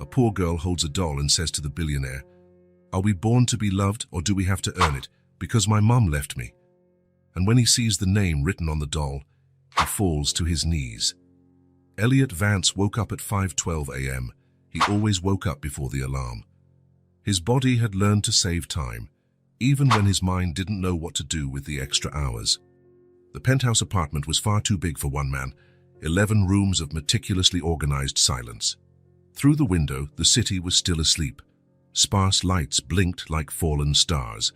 A poor girl holds a doll and says to the billionaire, "Are we born to be loved or do we have to earn it? Because my mum left me." And when he sees the name written on the doll, he falls to his knees. Elliot Vance woke up at 5:12 a.m. He always woke up before the alarm. His body had learned to save time, even when his mind didn't know what to do with the extra hours. The penthouse apartment was far too big for one man, 11 rooms of meticulously organized silence. Through the window, the city was still asleep. Sparse lights blinked like fallen stars.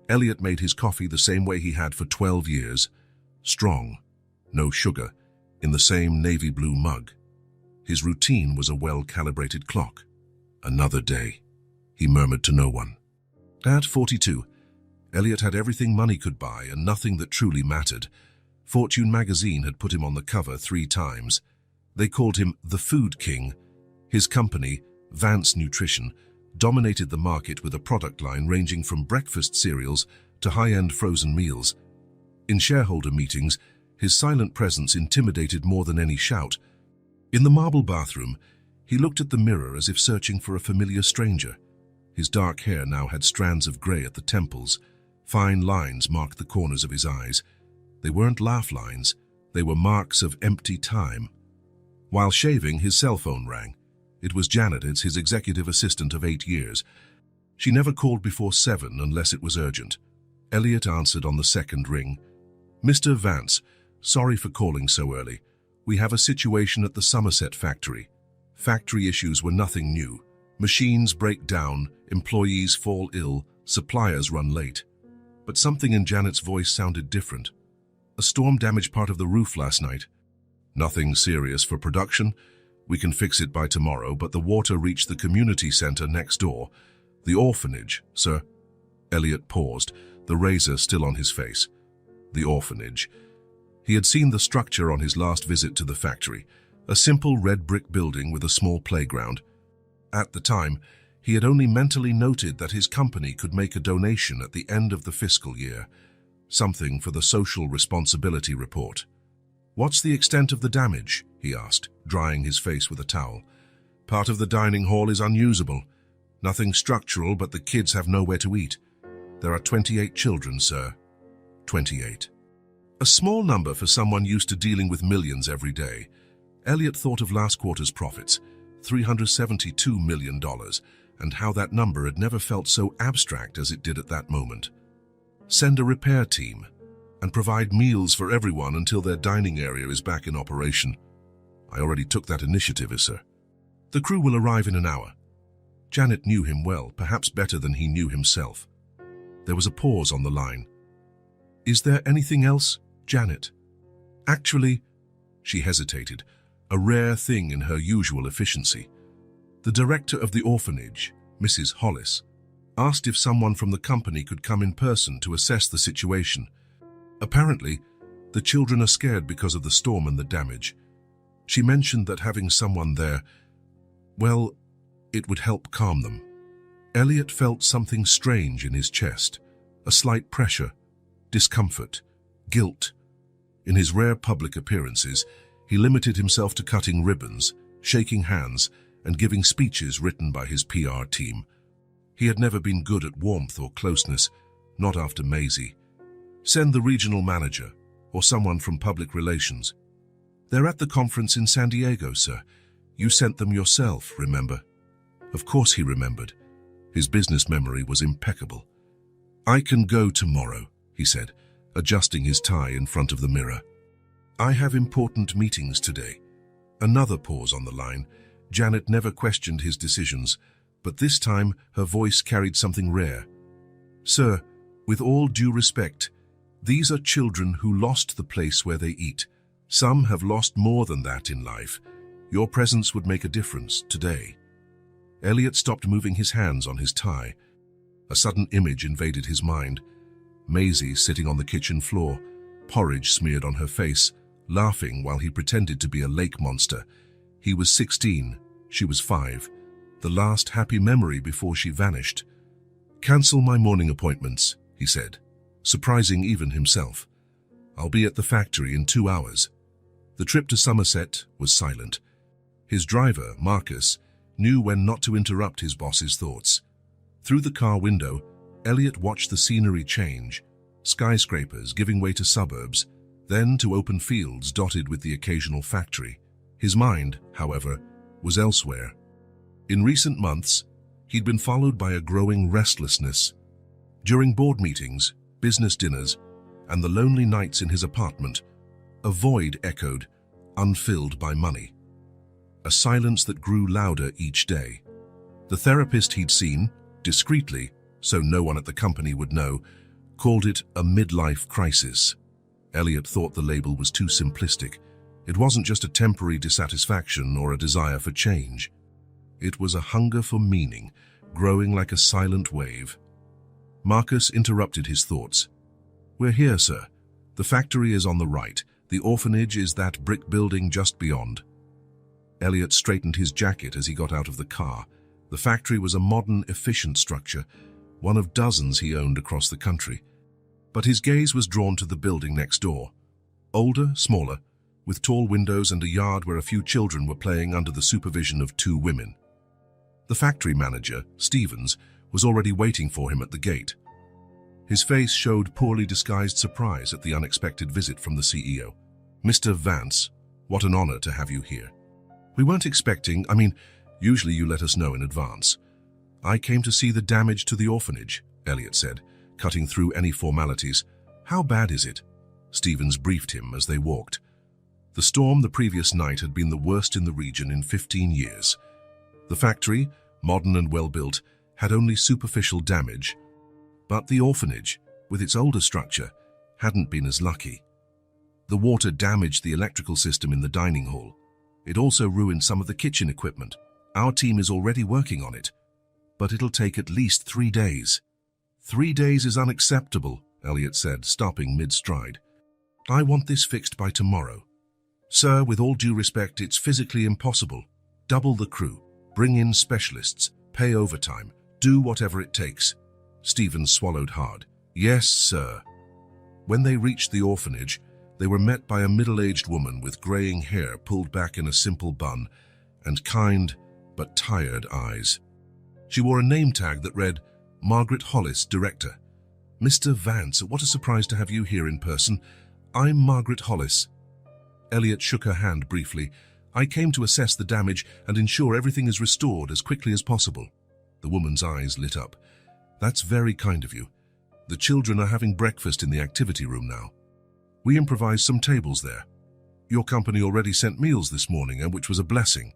Elliot made his coffee the same way he had for 12 years. Strong, no sugar, in the same navy blue mug. His routine was a well-calibrated clock. Another day, he murmured to no one. At 42, Elliot had everything money could buy and nothing that truly mattered. Fortune magazine had put him on the cover 3 times. They called him the Food King. His company, Vance Nutrition, dominated the market with a product line ranging from breakfast cereals to high-end frozen meals. In shareholder meetings, his silent presence intimidated more than any shout. In the marble bathroom, he looked at the mirror as if searching for a familiar stranger. His dark hair now had strands of grey at the temples. Fine lines marked the corners of his eyes. They weren't laugh lines, they were marks of empty time. While shaving, his cell phone rang. It was Janet, his executive assistant of 8 years. She never called before 7 unless it was urgent. Elliot answered on the second ring. "Mr. Vance, sorry for calling so early. We have a situation at the Somerset factory. Factory issues were nothing new. Machines break down, employees fall ill, suppliers run late." But something in Janet's voice sounded different. "A storm damaged part of the roof last night. Nothing serious for production. We can fix it by tomorrow, but the water reached the community center next door. The orphanage, sir." Elliot paused, the razor still on his face. The orphanage. He had seen the structure on his last visit to the factory, a simple red brick building with a small playground. At the time, he had only mentally noted that his company could make a donation at the end of the fiscal year, something for the social responsibility report. "What's the extent of the damage?" he asked, drying his face with a towel. "Part of the dining hall is unusable. Nothing structural, but the kids have nowhere to eat. There are 28 children, sir." 28. A small number for someone used to dealing with millions every day. Elliot thought of last quarter's profits, $372 million, and how that number had never felt so abstract as it did at that moment. Send a repair team and provide meals for everyone until their dining area is back in operation. I already took that initiative, sir. The crew will arrive in an hour. Janet knew him well, perhaps better than he knew himself. There was a pause on the line. "Is there anything else, Janet?" "Actually," she hesitated, a rare thing in her usual efficiency. "The director of the orphanage, Mrs. Hollis, asked if someone from the company could come in person to assess the situation. Apparently, the children are scared because of the storm and the damage. She mentioned that having someone there, well, it would help calm them." Elliot felt something strange in his chest, a slight pressure, discomfort, guilt. In his rare public appearances, he limited himself to cutting ribbons, shaking hands, and giving speeches written by his PR team. He had never been good at warmth or closeness, not after Maisie. "Send the regional manager, or someone from public relations." "They're at the conference in San Diego, sir. You sent them yourself, remember?" Of course he remembered. His business memory was impeccable. "I can go tomorrow," he said, adjusting his tie in front of the mirror. "I have important meetings today." Another pause on the line. Janet never questioned his decisions, but this time her voice carried something rare. "Sir, with all due respect, these are children who lost the place where they eat. Some have lost more than that in life. Your presence would make a difference today." Elliot stopped moving his hands on his tie. A sudden image invaded his mind. Maisie sitting on the kitchen floor, porridge smeared on her face, laughing while he pretended to be a lake monster. He was 16, she was 5. The last happy memory before she vanished. "Cancel my morning appointments," he said, surprising even himself. "I'll be at the factory in 2 hours." The trip to Somerset was silent. His driver, Marcus, knew when not to interrupt his boss's thoughts. Through the car window, Elliot watched the scenery change, skyscrapers giving way to suburbs, then to open fields dotted with the occasional factory. His mind, however, was elsewhere. In recent months, he'd been followed by a growing restlessness. During board meetings, business dinners, and the lonely nights in his apartment, a void echoed, unfilled by money. A silence that grew louder each day. The therapist he'd seen, discreetly, so no one at the company would know, called it a midlife crisis. Elliot thought the label was too simplistic. It wasn't just a temporary dissatisfaction or a desire for change. It was a hunger for meaning, growing like a silent wave. Marcus interrupted his thoughts. "We're here, sir. The factory is on the right. The orphanage is that brick building just beyond." Elliot straightened his jacket as he got out of the car. The factory was a modern, efficient structure, one of dozens he owned across the country. But his gaze was drawn to the building next door. Older, smaller, with tall windows and a yard where a few children were playing under the supervision of two women. The factory manager, Stevens, was already waiting for him at the gate. His face showed poorly disguised surprise at the unexpected visit from the CEO. "Mr. Vance, what an honor to have you here. We weren't expecting, usually you let us know in advance. I came to see the damage to the orphanage," Elliot said, cutting through any formalities. "How bad is it?" Stevens briefed him as they walked. The storm the previous night had been the worst in the region in 15 years. The factory, modern and well-built, had only superficial damage. But the orphanage, with its older structure, hadn't been as lucky. The water damaged the electrical system in the dining hall. It also ruined some of the kitchen equipment. Our team is already working on it, but it'll take at least 3 days. 3 days is unacceptable, Elliot said, stopping mid-stride. "I want this fixed by tomorrow. Sir, with all due respect, it's physically impossible. Double the crew, bring in specialists, pay overtime, do whatever it takes." Stevens swallowed hard. "Yes, sir." When they reached the orphanage, they were met by a middle-aged woman with graying hair pulled back in a simple bun and kind but tired eyes. She wore a name tag that read, "Margaret Hollis, Director." "Mr. Vance, what a surprise to have you here in person. I'm Margaret Hollis." Elliot shook her hand briefly. "I came to assess the damage and ensure everything is restored as quickly as possible." The woman's eyes lit up. "That's very kind of you. The children are having breakfast in the activity room now. We improvised some tables there. Your company already sent meals this morning, which was a blessing."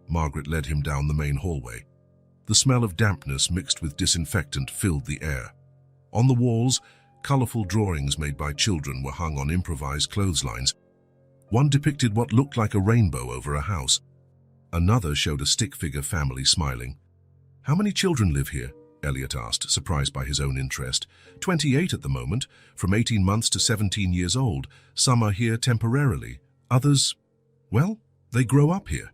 Margaret led him down the main hallway. The smell of dampness mixed with disinfectant filled the air. On the walls, colorful drawings made by children were hung on improvised clotheslines. One depicted what looked like a rainbow over a house. Another showed a stick-figure family smiling. "How many children live here?" Elliot asked, surprised by his own interest. 28 at the moment, from 18 months to 17 years old. Some are here temporarily. Others, well, they grow up here."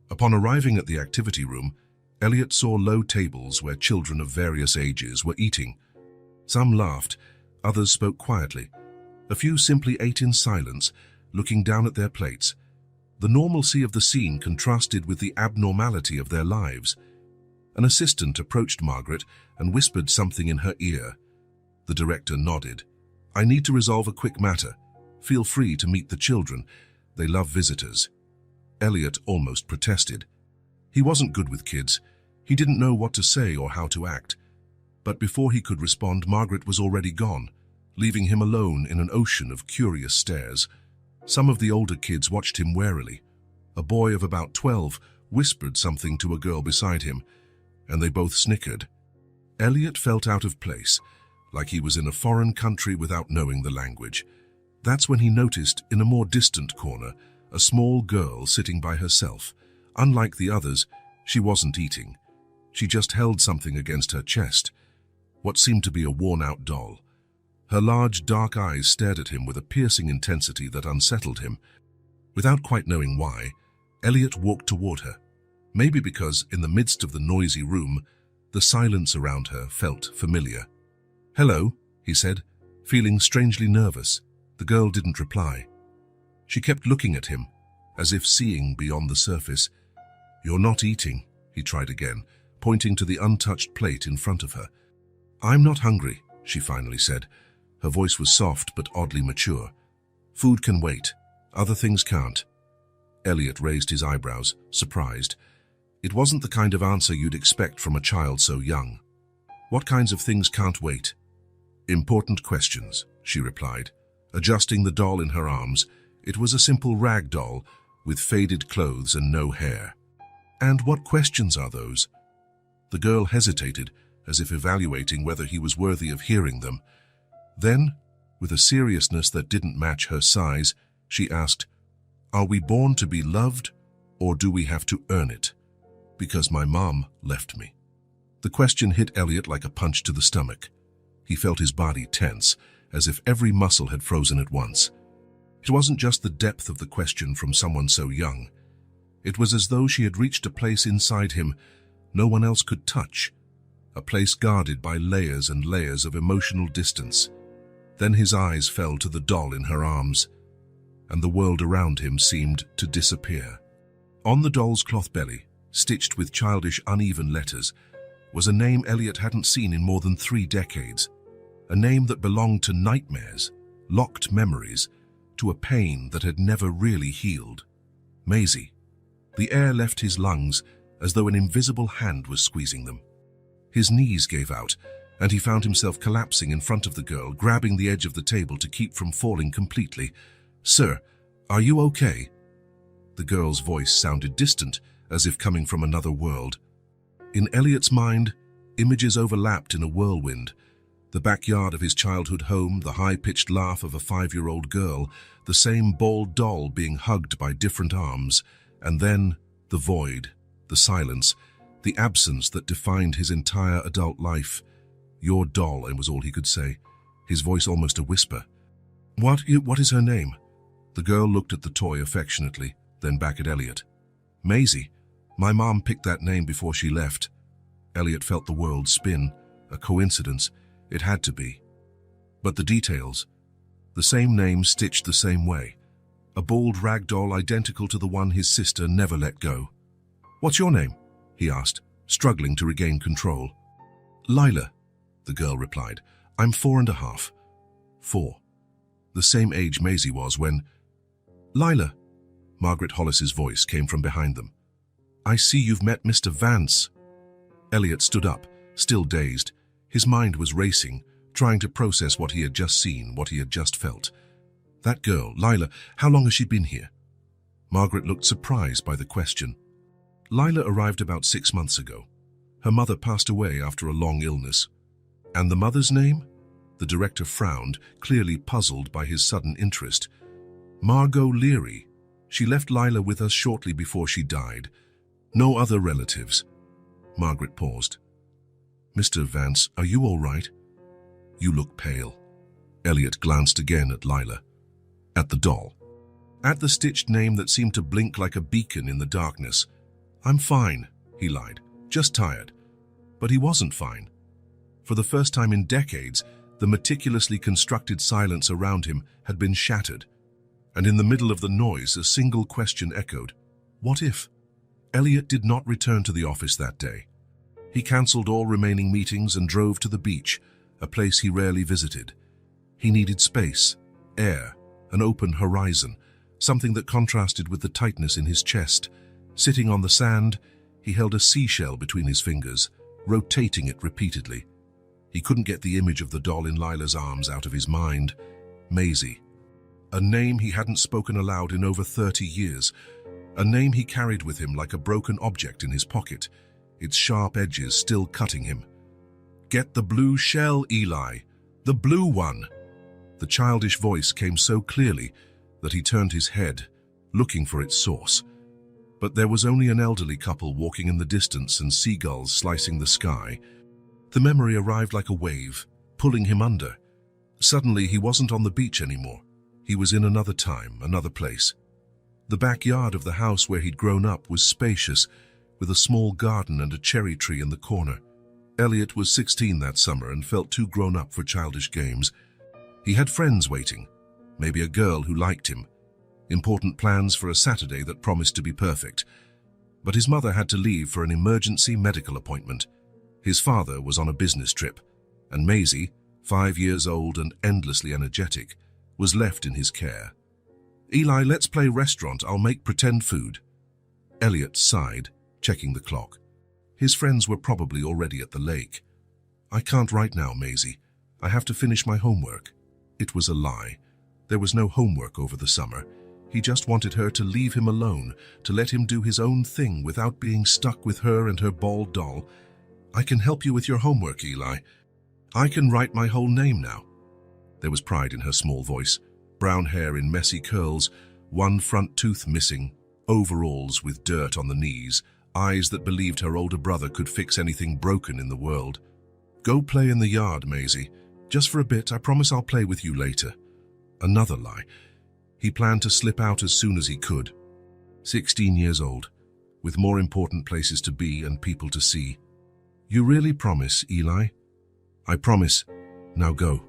Upon arriving at the activity room, Elliot saw low tables where children of various ages were eating. Some laughed, others spoke quietly. A few simply ate in silence, looking down at their plates. The normalcy of the scene contrasted with the abnormality of their lives. An assistant approached Margaret and whispered something in her ear. The director nodded. "I need to resolve a quick matter. Feel free to meet the children. They love visitors." Elliot almost protested. He wasn't good with kids. He didn't know what to say or how to act. But before he could respond, Margaret was already gone, leaving him alone in an ocean of curious stares. Some of the older kids watched him warily. A boy of about 12 whispered something to a girl beside him, and they both snickered. Elliot felt out of place, like he was in a foreign country without knowing the language. That's when he noticed, in a more distant corner, a small girl sitting by herself. Unlike the others, she wasn't eating. She just held something against her chest, what seemed to be a worn-out doll. Her large, dark eyes stared at him with a piercing intensity that unsettled him. Without quite knowing why, Elliot walked toward her. Maybe because, in the midst of the noisy room, the silence around her felt familiar. "Hello," he said, feeling strangely nervous. The girl didn't reply. She kept looking at him, as if seeing beyond the surface. "You're not eating," he tried again, pointing to the untouched plate in front of her. "I'm not hungry," she finally said. Her voice was soft but oddly mature. "Food can wait. Other things can't." Elliot raised his eyebrows, surprised. It wasn't the kind of answer you'd expect from a child so young. "What kinds of things can't wait?" "Important questions," she replied, adjusting the doll in her arms. It was a simple rag doll with faded clothes and no hair. "And what questions are those?" The girl hesitated, as if evaluating whether he was worthy of hearing them. Then, with a seriousness that didn't match her size, she asked, "Are we born to be loved, or do we have to earn it? Because my mom left me." The question hit Elliot like a punch to the stomach. He felt his body tense, as if every muscle had frozen at once. It wasn't just the depth of the question from someone so young. It was as though she had reached a place inside him no one else could touch, a place guarded by layers and layers of emotional distance. Then his eyes fell to the doll in her arms, and the world around him seemed to disappear. On the doll's cloth belly, stitched with childish, uneven letters, was a name Elliot hadn't seen in more than 3 decades. A name that belonged to nightmares, locked memories, to a pain that had never really healed. Maisie. The air left his lungs as though an invisible hand was squeezing them. His knees gave out, and he found himself collapsing in front of the girl, grabbing the edge of the table to keep from falling completely. "Sir, are you okay?" The girl's voice sounded distant, as if coming from another world. In Elliot's mind, images overlapped in a whirlwind. The backyard of his childhood home, the high-pitched laugh of a 5-year-old girl, the same bald doll being hugged by different arms, and then the void, the silence, the absence that defined his entire adult life. "Your doll," was all he could say, his voice almost a whisper. What is her name?" The girl looked at the toy affectionately, then back at Elliot. "Maisie. My mom picked that name before she left." Elliot felt the world spin. A coincidence. It had to be. But the details. The same name stitched the same way. A bald rag doll identical to the one his sister never let go. "What's your name?" he asked, struggling to regain control. "Lila," the girl replied. "I'm 4.5. 4. The same age Maisie was when—" "Lila," Margaret Hollis's voice came from behind them. "I see you've met Mr. Vance." Elliot stood up, still dazed. His mind was racing, trying to process what he had just seen, what he had just felt. "That girl, Lila, how long has she been here?" Margaret looked surprised by the question. "Lila arrived about 6 months ago. Her mother passed away after a long illness." "And the mother's name?" The director frowned, clearly puzzled by his sudden interest. "Margot Leary. She left Lila with us shortly before she died. No other relatives." Margaret paused. "Mr. Vance, are you all right?" "You look pale." Elliot glanced again at Lila. At the doll. At the stitched name that seemed to blink like a beacon in the darkness. "I'm fine," he lied. "Just tired." But he wasn't fine. For the first time in decades, the meticulously constructed silence around him had been shattered. And in the middle of the noise, a single question echoed. What if? Elliot did not return to the office that day. He cancelled all remaining meetings and drove to the beach, a place he rarely visited. He needed space, air, an open horizon, something that contrasted with the tightness in his chest. Sitting on the sand, he held a seashell between his fingers, rotating it repeatedly. He couldn't get the image of the doll in Lila's arms out of his mind. Maisie. A name he hadn't spoken aloud in over 30 years. A name he carried with him like a broken object in his pocket, its sharp edges still cutting him. "Get the blue shell, Eli. The blue one." The childish voice came so clearly that he turned his head, looking for its source. But there was only an elderly couple walking in the distance and seagulls slicing the sky. The memory arrived like a wave, pulling him under. Suddenly he wasn't on the beach anymore. He was in another time, another place. The backyard of the house where he'd grown up was spacious, with a small garden and a cherry tree in the corner. Elliot was 16 that summer and felt too grown up for childish games. He had friends waiting, maybe a girl who liked him, important plans for a Saturday that promised to be perfect. But his mother had to leave for an emergency medical appointment. His father was on a business trip, and Maisie, 5 years old and endlessly energetic, was left in his care. "Eli, let's play restaurant. I'll make pretend food." Elliot sighed, checking the clock. His friends were probably already at the lake. "I can't right now, Maisie. I have to finish my homework." It was a lie. There was no homework over the summer. He just wanted her to leave him alone, to let him do his own thing without being stuck with her and her bald doll. "I can help you with your homework, Eli. I can write my whole name now." There was pride in her small voice, brown hair in messy curls, one front tooth missing, overalls with dirt on the knees, eyes that believed her older brother could fix anything broken in the world. "Go play in the yard, Maisie. Just for a bit. I promise I'll play with you later." Another lie. He planned to slip out as soon as he could. 16 years old, with more important places to be and people to see. "You really promise, Eli?" "I promise. Now go."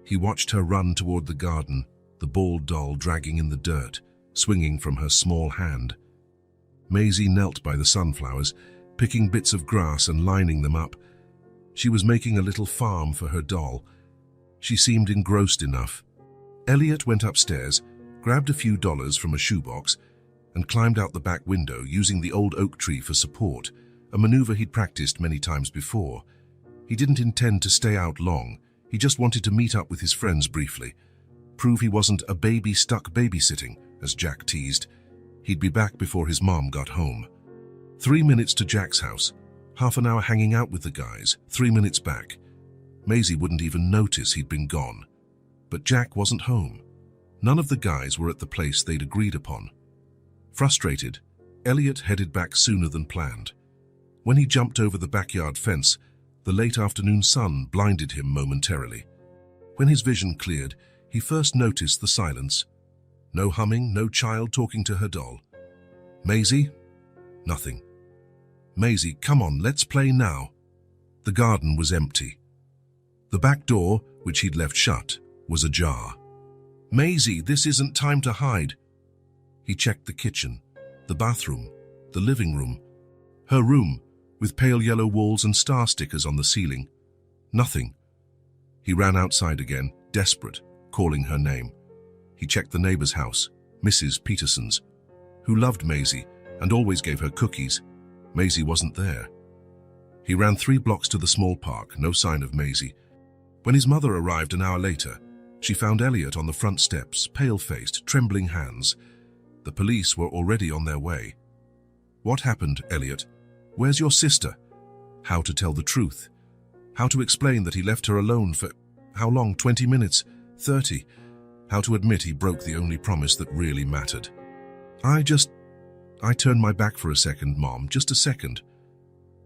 He watched her run toward the garden, the bald doll dragging in the dirt, swinging from her small hand. Maisie knelt by the sunflowers, picking bits of grass and lining them up. She was making a little farm for her doll. She seemed engrossed enough. Elliot went upstairs, grabbed a few dollars from a shoebox, and climbed out the back window using the old oak tree for support, a maneuver he'd practiced many times before. He didn't intend to stay out long. He just wanted to meet up with his friends briefly, prove he wasn't a baby stuck babysitting, as Jack teased. He'd be back before his mom got home. 3 minutes to Jack's house, half an hour hanging out with the guys, 3 minutes back. Maisie wouldn't even notice he'd been gone. But Jack wasn't home. None of the guys were at the place they'd agreed upon. Frustrated, Elliot headed back sooner than planned. When he jumped over the backyard fence, the late afternoon sun blinded him momentarily. When his vision cleared, he first noticed the silence. No humming, no child talking to her doll. "Maisie?" Nothing. "Maisie, come on, let's play now." The garden was empty. The back door, which he'd left shut, was ajar. "Maisie, this isn't time to hide." He checked the kitchen, the bathroom, the living room, her room, with pale yellow walls and star stickers on the ceiling. Nothing. He ran outside again, desperate, calling her name. He checked the neighbor's house, Mrs. Peterson's, who loved Maisie and always gave her cookies. Maisie wasn't there. He ran 3 blocks to the small park, no sign of Maisie. When his mother arrived an hour later, she found Elliot on the front steps, pale-faced, trembling hands. The police were already on their way. "What happened, Elliot? Where's your sister?" How to tell the truth. How to explain that he left her alone for, how long, 20 minutes, 30? How to admit he broke the only promise that really mattered. I turned my back for a second, Mom, just a second."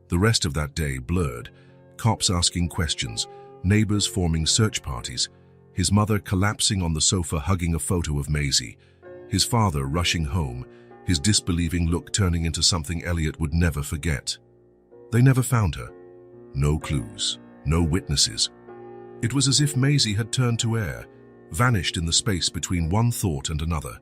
The rest of that day blurred. Cops asking questions, neighbors forming search parties, his mother collapsing on the sofa hugging a photo of Maisie, his father rushing home, his disbelieving look turning into something Elliot would never forget. They never found her. No clues, no witnesses. It was as if Maisie had turned to air, vanished in the space between one thought and another.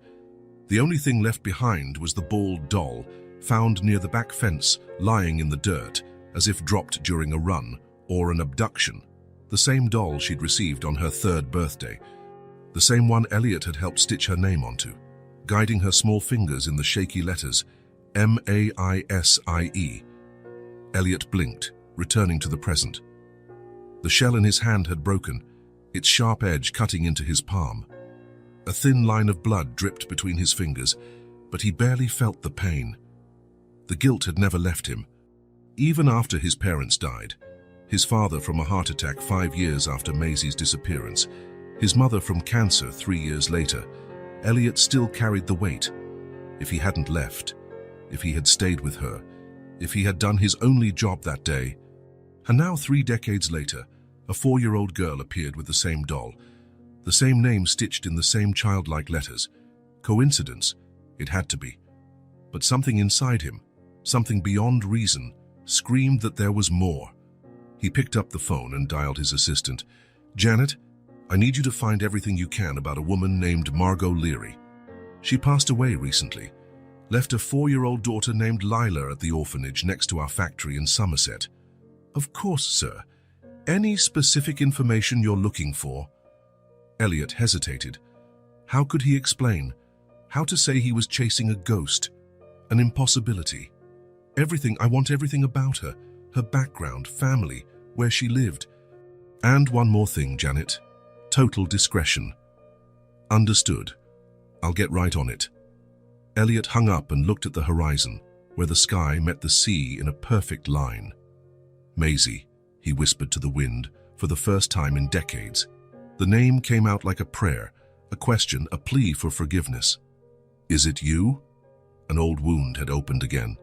The only thing left behind was the bald doll, found near the back fence, lying in the dirt, as if dropped during a run or an abduction. The same doll she'd received on her 3rd birthday. The same one Elliot had helped stitch her name onto, guiding her small fingers in the shaky letters, M-A-I-S-I-E. Elliot blinked, returning to the present. The shell in his hand had broken, its sharp edge cutting into his palm. A thin line of blood dripped between his fingers, but he barely felt the pain. The guilt had never left him. Even after his parents died, his father from a heart attack 5 years after Maisie's disappearance, his mother from cancer 3 years later, Elliot still carried the weight. If he hadn't left, if he had stayed with her, if he had done his only job that day. And now 3 decades later, a 4-year-old girl appeared with the same doll, the same name stitched in the same childlike letters. Coincidence? It had to be. But something inside him, something beyond reason, screamed that there was more. He picked up the phone and dialed his assistant. "Janet, I need you to find everything you can about a woman named Margot Leary. She passed away recently. Left a 4-year-old daughter named Lila at the orphanage next to our factory in Somerset. Of course, sir. Any specific information you're looking for? Elliot hesitated. How could he explain? How to say he was chasing a ghost? An impossibility. I want everything about her. Her background, family, where she lived. And one more thing, Janet. Total discretion. Understood. I'll get right on it. Elliot hung up and looked at the horizon, where the sky met the sea in a perfect line. Maisie, he whispered to the wind, for the first time in decades. The name came out like a prayer, a question, a plea for forgiveness. Is it you? An old wound had opened again.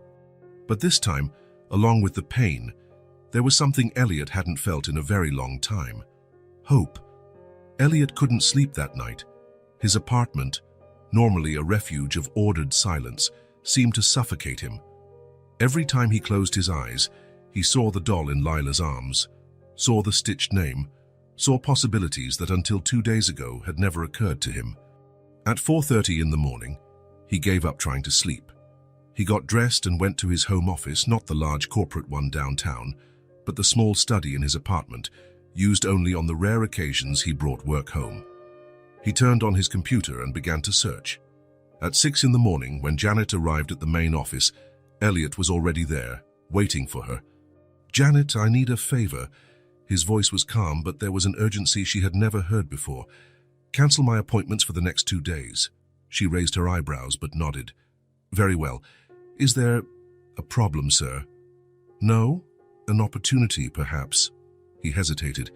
But this time, along with the pain, there was something Elliot hadn't felt in a very long time. Hope. Elliot couldn't sleep that night. His apartment, normally a refuge of ordered silence, seemed to suffocate him. Every time he closed his eyes, he saw the doll in Lila's arms, saw the stitched name, saw possibilities that until 2 days ago had never occurred to him. At 4:30 in the morning, he gave up trying to sleep. He got dressed and went to his home office, not the large corporate one downtown, but the small study in his apartment, used only on the rare occasions he brought work home. He turned on his computer and began to search. At 6 in the morning, when Janet arrived at the main office, Elliot was already there, waiting for her. "Janet, I need a favor." His voice was calm, but there was an urgency she had never heard before. "Cancel my appointments for the next 2 days." She raised her eyebrows but nodded. "Very well. Is there a problem, sir?" "No? An opportunity, perhaps?" He hesitated.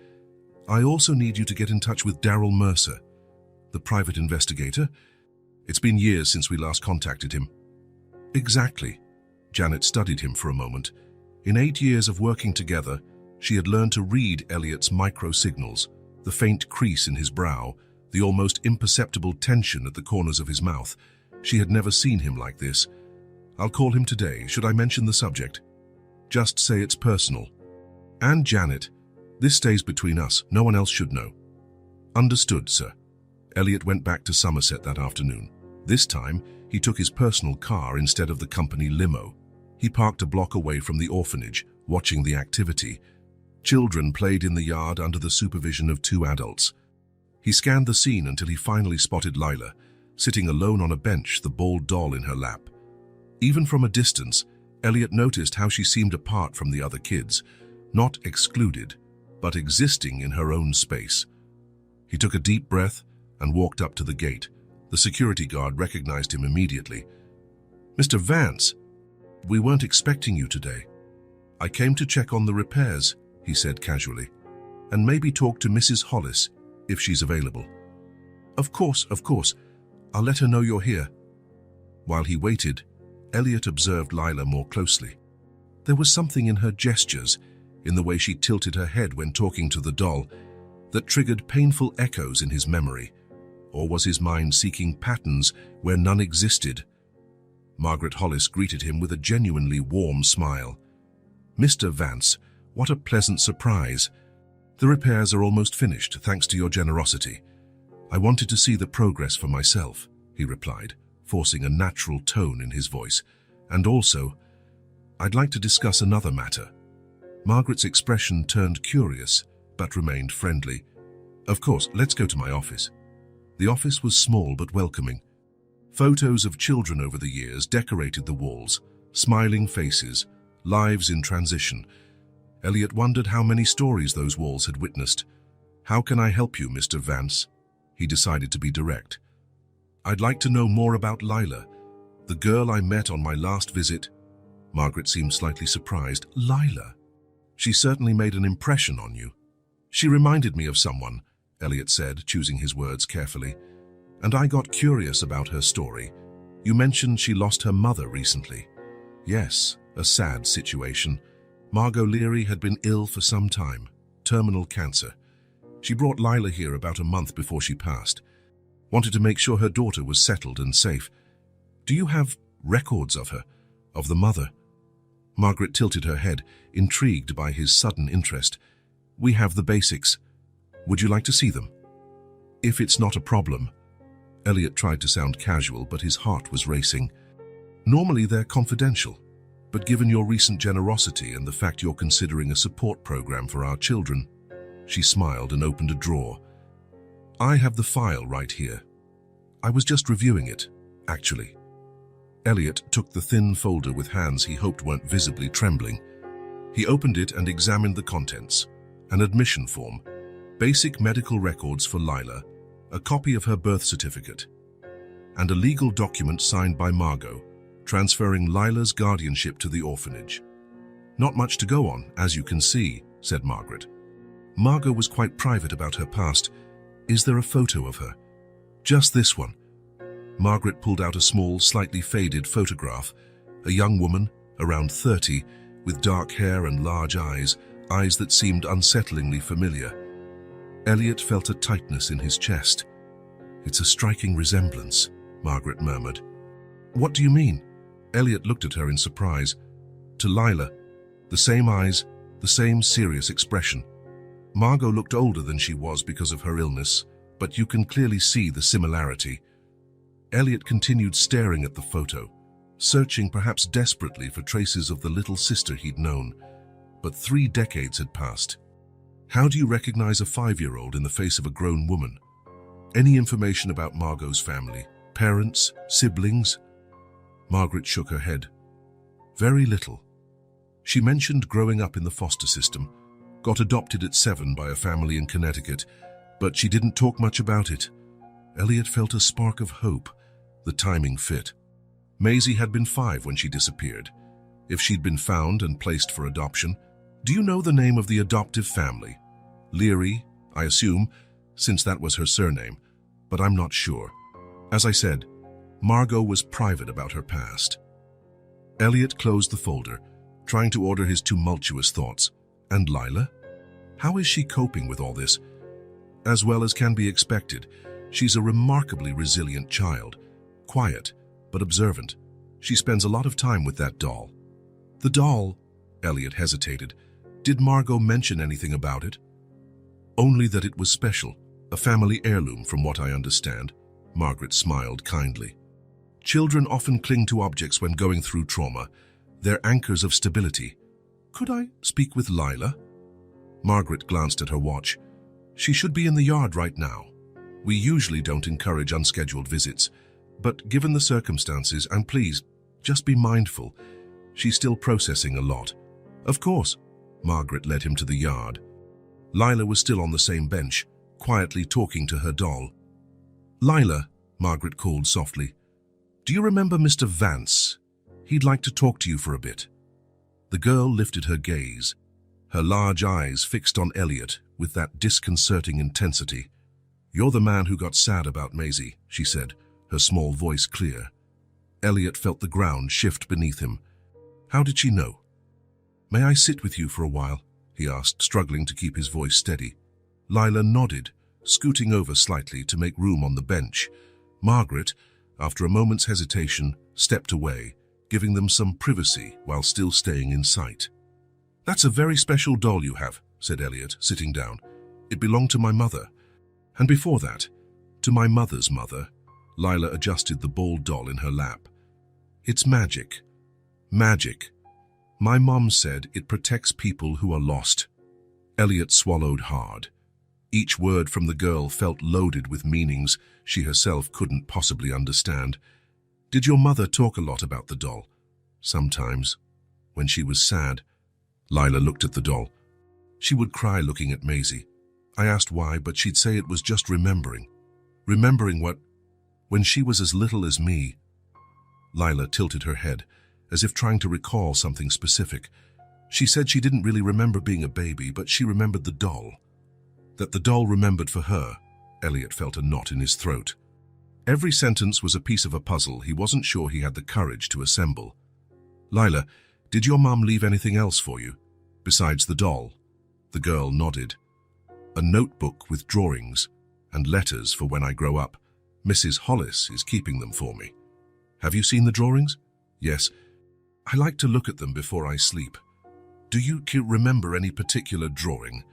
"I also need you to get in touch with Daryl Mercer, the private investigator. It's been years since we last contacted him." "Exactly." Janet studied him for a moment. In 8 years of working together, she had learned to read Elliot's micro-signals, the faint crease in his brow, the almost imperceptible tension at the corners of his mouth. She had never seen him like this. "I'll call him today. Should I mention the subject?" "Just say it's personal." "And Janet, this stays between us. No one else should know." "Understood, sir." Elliot went back to Somerset that afternoon. This time, he took his personal car instead of the company limo. He parked a block away from the orphanage, watching the activity. Children played in the yard under the supervision of 2 adults. He scanned the scene until he finally spotted Lila, sitting alone on a bench, the bald doll in her lap. Even from a distance, Elliot noticed how she seemed apart from the other kids, not excluded, but existing in her own space. He took a deep breath and walked up to the gate. The security guard recognized him immediately. "Mr. Vance, we weren't expecting you today." "I came to check on the repairs," he said casually, "and maybe talk to Mrs. Hollis, if she's available." Of course. I'll let her know you're here." While he waited, Elliot observed Lila more closely. There was something in her gestures, in the way she tilted her head when talking to the doll, that triggered painful echoes in his memory. Or was his mind seeking patterns where none existed? Margaret Hollis greeted him with a genuinely warm smile. "Mr. Vance, what a pleasant surprise. The repairs are almost finished, thanks to your generosity. I wanted to see the progress for myself," he replied, forcing a natural tone in his voice. "And also, I'd like to discuss another matter." Margaret's expression turned curious, but remained friendly. "Of course, let's go to my office." The office was small but welcoming. Photos of children over the years decorated the walls, smiling faces, lives in transition. Elliot wondered how many stories those walls had witnessed. "How can I help you, Mr. Vance?" He decided to be direct. "I'd like to know more about Lila, the girl I met on my last visit." Margaret seemed slightly surprised. "Lila? She certainly made an impression on you." "She reminded me of someone," Elliot said, choosing his words carefully. "And I got curious about her story. You mentioned she lost her mother recently." "Yes, a sad situation. Margot Leary had been ill for some time, terminal cancer. She brought Lila here about a month before she passed. Wanted to make sure her daughter was settled and safe. Do you have records of her, of the mother?" Margaret tilted her head, intrigued by his sudden interest. "We have the basics. Would you like to see them?" "If it's not a problem." Elliot tried to sound casual, but his heart was racing. Normally they're confidential, but given your recent generosity and the fact you're considering a support program for our children, she smiled and opened a drawer. I have the file right here. I was just reviewing it, actually. Elliot took the thin folder with hands he hoped weren't visibly trembling. He opened it and examined the contents. An admission form, basic medical records for Lila, a copy of her birth certificate, and a legal document signed by Margot, transferring Lila's guardianship to the orphanage. Not much to go on, as you can see, said Margaret. Margot was quite private about her past. Is there a photo of her? Just this one. Margaret pulled out a small, slightly faded photograph. A young woman, around 30, with dark hair and large eyes that seemed unsettlingly familiar. Elliot felt a tightness in his chest. It's a striking resemblance, Margaret murmured. What do you mean? Elliot looked at her in surprise. To Lila, the same eyes, the same serious expression. Margot looked older than she was because of her illness, but you can clearly see the similarity. Elliot continued staring at the photo, searching perhaps desperately for traces of the little sister he'd known. But 3 decades had passed. How do you recognize a 5-year-old in the face of a grown woman? Any information about Margot's family? Parents? Siblings? Margaret shook her head. Very little. She mentioned growing up in the foster system, got adopted at 7 by a family in Connecticut, but she didn't talk much about it. Elliot felt a spark of hope. The timing fit. Maisie had been 5 when she disappeared. If she'd been found and placed for adoption, do you know the name of the adoptive family? Leary, I assume, since that was her surname, but I'm not sure. As I said, Margot was private about her past. Elliot closed the folder, trying to order his tumultuous thoughts. And Lila? How is she coping with all this? As well as can be expected, she's a remarkably resilient child. Quiet, but observant. She spends a lot of time with that doll. The doll, Elliot hesitated. Did Margot mention anything about it? Only that it was special, a family heirloom from what I understand. Margaret smiled kindly. Children often cling to objects when going through trauma. They're anchors of stability. Could I speak with Lila? Margaret glanced at her watch. She should be in the yard right now. We usually don't encourage unscheduled visits, but given the circumstances, and please, just be mindful. She's still processing a lot. Of course. Margaret led him to the yard. Lila was still on the same bench, quietly talking to her doll. Lila, Margaret called softly. Do you remember Mr. Vance? He'd like to talk to you for a bit. The girl lifted her gaze, her large eyes fixed on Elliot with that disconcerting intensity. You're the man who got sad about Maisie, she said, her small voice clear. Elliot felt the ground shift beneath him. How did she know? May I sit with you for a while? He asked, struggling to keep his voice steady. Lila nodded, scooting over slightly to make room on the bench. Margaret, after a moment's hesitation, stepped away, giving them some privacy while still staying in sight. That's a very special doll you have, said Elliot, sitting down. It belonged to my mother. And before that, to my mother's mother. Lila adjusted the bald doll in her lap. It's magic. Magic. My mom said it protects people who are lost. Elliot swallowed hard. Each word from the girl felt loaded with meanings she herself couldn't possibly understand. Did your mother talk a lot about the doll? Sometimes. When she was sad. Lila looked at the doll. She would cry looking at Maisie. I asked why, but she'd say it was just remembering. Remembering what? When she was as little as me. Lila tilted her head, as if trying to recall something specific. She said she didn't really remember being a baby, but she remembered the doll. That the doll remembered for her. Elliot felt a knot in his throat. Every sentence was a piece of a puzzle he wasn't sure he had the courage to assemble. Lila, did your mum leave anything else for you, besides the doll? The girl nodded. A notebook with drawings and letters for when I grow up. Mrs. Hollis is keeping them for me. Have you seen the drawings? Yes. I like to look at them before I sleep. Do you remember any particular drawing?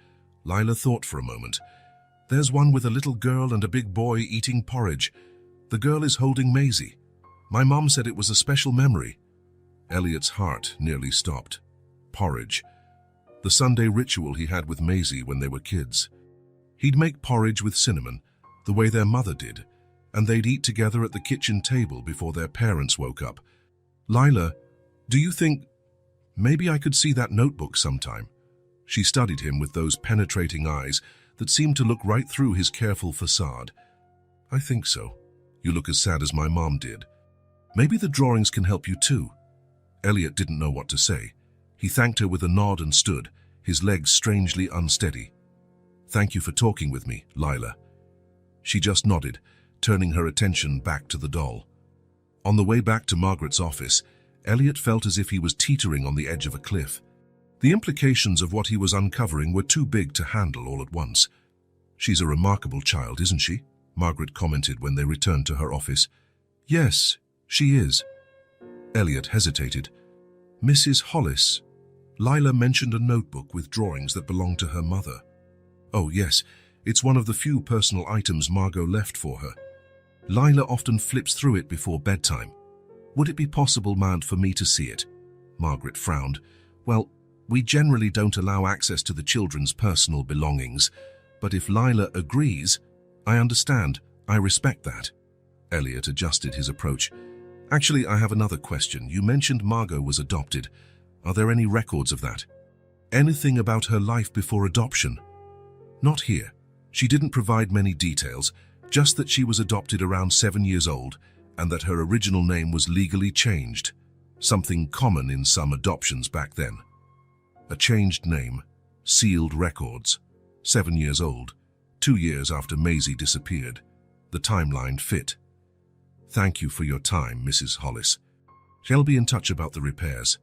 Lila thought for a moment. There's one with a little girl and a big boy eating porridge. The girl is holding Maisie. My mom said it was a special memory. Elliot's heart nearly stopped. Porridge. The Sunday ritual he had with Maisie when they were kids. He'd make porridge with cinnamon, the way their mother did, and they'd eat together at the kitchen table before their parents woke up. Lila, do you think maybe I could see that notebook sometime? She studied him with those penetrating eyes that seemed to look right through his careful facade. I think so. You look as sad as my mom did. Maybe the drawings can help you too. Elliot didn't know what to say. He thanked her with a nod and stood, his legs strangely unsteady. Thank you for talking with me, Lila. She just nodded, turning her attention back to the doll. On the way back to Margaret's office, Elliot felt as if he was teetering on the edge of a cliff. The implications of what he was uncovering were too big to handle all at once. She's a remarkable child, isn't she? Margaret commented when they returned to her office. Yes, she is. Elliot hesitated. Mrs. Hollis. Lila mentioned a notebook with drawings that belonged to her mother. Oh yes, it's one of the few personal items Margot left for her. Lila often flips through it before bedtime. Would it be possible, ma'am, for me to see it? Margaret frowned. Well, we generally don't allow access to the children's personal belongings, but if Lila agrees, I understand. I respect that. Elliot adjusted his approach. Actually, I have another question. You mentioned Margot was adopted. Are there any records of that? Anything about her life before adoption? Not here. She didn't provide many details, just that she was adopted around 7 years old and that her original name was legally changed, something common in some adoptions back then. A changed name, sealed records, 7 years old, 2 years after Maisie disappeared. The timeline fit. Thank you for your time, Mrs. Hollis. Shall be in touch about the repairs.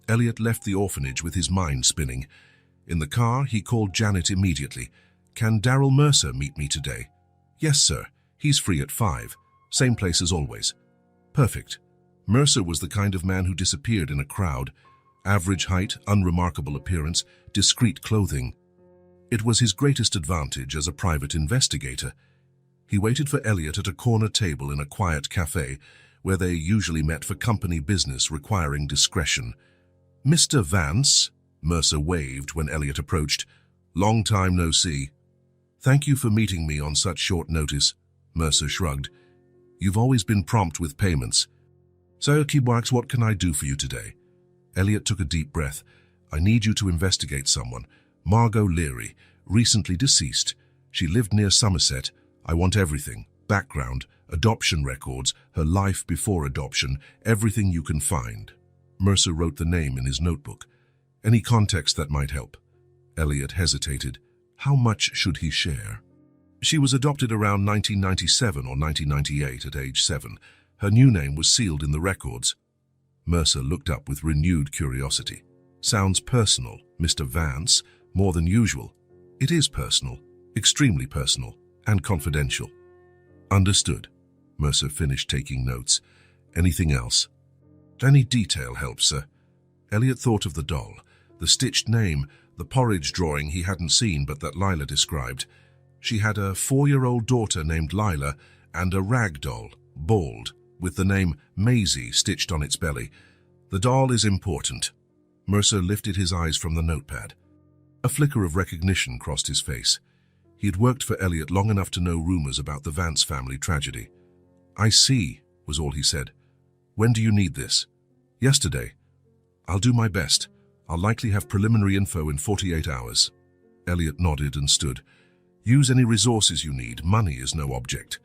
Elliot left the orphanage with his mind spinning. In the car, he called Janet immediately. Can Daryl Mercer meet me today? Yes, sir. He's free at 5. Same place as always. Perfect. Mercer was the kind of man who disappeared in a crowd. Average height, unremarkable appearance, discreet clothing. It was his greatest advantage as a private investigator. He waited for Elliot at a corner table in a quiet cafe, where they usually met for company business requiring discretion. Mr. Vance, Mercer waved when Elliot approached. Long time no see. Thank you for meeting me on such short notice, Mercer shrugged. You've always been prompt with payments. So, Keyworks, what can I do for you today? Elliot took a deep breath. I need you to investigate someone. Margot Leary, recently deceased. She lived near Somerset. I want everything. Background, adoption records, her life before adoption, everything you can find. Mercer wrote the name in his notebook. Any context that might help. Elliot hesitated. How much should he share? She was adopted around 1997 or 1998 at age 7. Her new name was sealed in the records. Mercer looked up with renewed curiosity. Sounds personal, Mr. Vance, more than usual. It is personal, extremely personal, and confidential. Understood. Mercer finished taking notes. Anything else? Any detail helps, sir. Elliot thought of the doll, the stitched name, the porridge drawing he hadn't seen but that Lila described. She had a 4-year-old daughter named Lila and a rag doll, bald, with the name Maisie stitched on its belly. The doll is important. Mercer lifted his eyes from the notepad. A flicker of recognition crossed his face. He had worked for Elliot long enough to know rumors about the Vance family tragedy. I see, was all he said. When do you need this? Yesterday. I'll do my best. I'll likely have preliminary info in 48 hours. Elliot nodded and stood. Use any resources you need. Money is no object.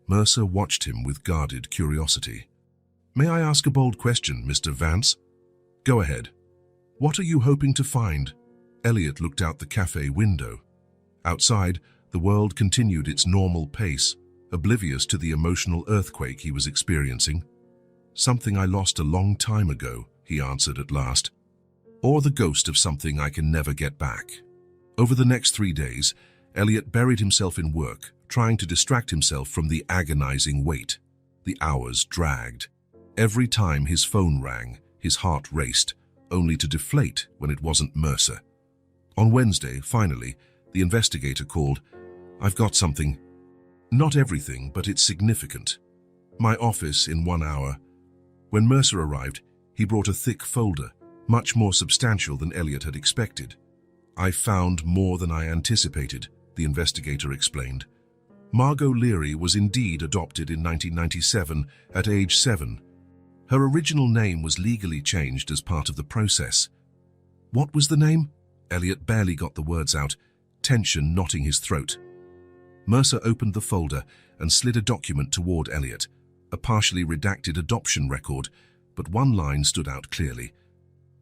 Mercer watched him with guarded curiosity. May I ask a bold question, Mr. Vance? Go ahead. What are you hoping to find? Elliot looked out the cafe window. Outside, the world continued its normal pace, oblivious to the emotional earthquake he was experiencing. Something I lost a long time ago, he answered at last. Or the ghost of something I can never get back. Over the next 3 days, Elliot buried himself in work, trying to distract himself from the agonizing weight. The hours dragged. Every time his phone rang, his heart raced, only to deflate when it wasn't Mercer. On Wednesday, finally, the investigator called. I've got something. Not everything, but it's significant. My office in 1 hour. When Mercer arrived, he brought a thick folder, much more substantial than Elliot had expected. I found more than I anticipated, the investigator explained. Margot Leary was indeed adopted in 1997 at age 7. Her original name was legally changed as part of the process. What was the name? Elliot barely got the words out, tension knotting his throat. Mercer opened the folder and slid a document toward Elliot, a partially redacted adoption record, but one line stood out clearly.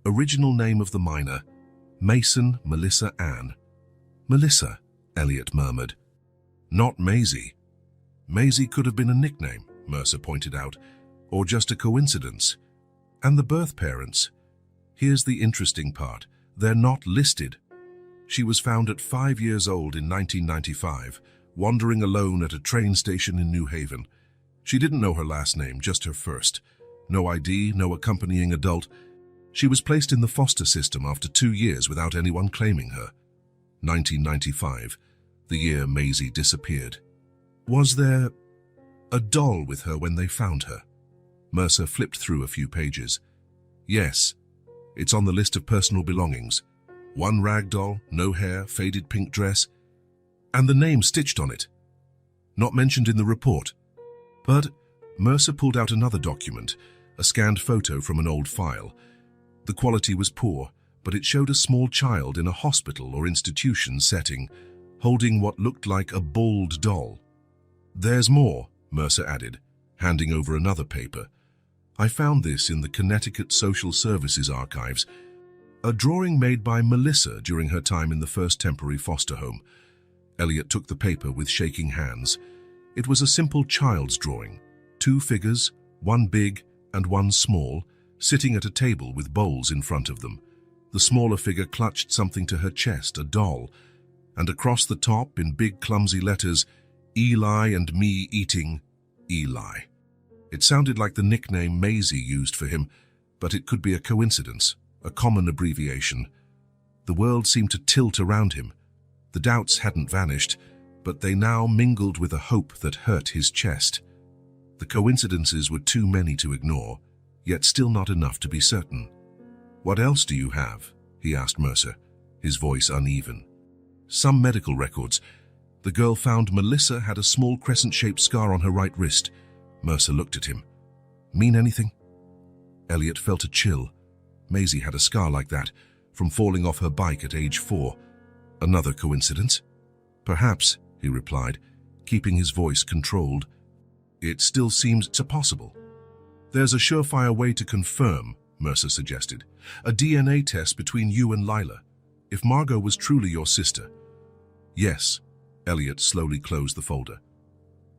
Original name of the minor, Mason Melissa Ann. Melissa, Elliot murmured. Not Maisie. Maisie could have been a nickname, Mercer pointed out, or just a coincidence. And the birth parents. Here's the interesting part. They're not listed. She was found at 5 years old in 1995, wandering alone at a train station in New Haven. She didn't know her last name, just her first. No ID, no accompanying adult. She was placed in the foster system after 2 years without anyone claiming her. 1995, the year Maisie disappeared. Was there a doll with her when they found her? Mercer flipped through a few pages. Yes, it's on the list of personal belongings. One rag doll, no hair, faded pink dress, and the name stitched on it. Not mentioned in the report. But Mercer pulled out another document, a scanned photo from an old file. The quality was poor, but it showed a small child in a hospital or institution setting, holding what looked like a bald doll. There's more, Mercer added, handing over another paper. I found this in the Connecticut Social Services Archives, a drawing made by Melissa during her time in the first temporary foster home. Elliot took the paper with shaking hands. It was a simple child's drawing, 2 figures, one big and one small, sitting at a table with bowls in front of them. The smaller figure clutched something to her chest, a doll, and across the top, in big clumsy letters, Eli and me eating Eli. It sounded like the nickname Maisie used for him, but it could be a coincidence, a common abbreviation. The world seemed to tilt around him. The doubts hadn't vanished, but they now mingled with a hope that hurt his chest. The coincidences were too many to ignore, yet still not enough to be certain. What else do you have? He asked Mercer, his voice uneven. Some medical records. The girl found Melissa had a small crescent-shaped scar on her right wrist. Mercer looked at him. Mean anything? Elliot felt a chill. Maisie had a scar like that, from falling off her bike at age 4. Another coincidence? Perhaps, he replied, keeping his voice controlled. It still seems possible. There's a surefire way to confirm, Mercer suggested. A DNA test between you and Lila. If Margot was truly your sister. Yes, Elliot slowly closed the folder.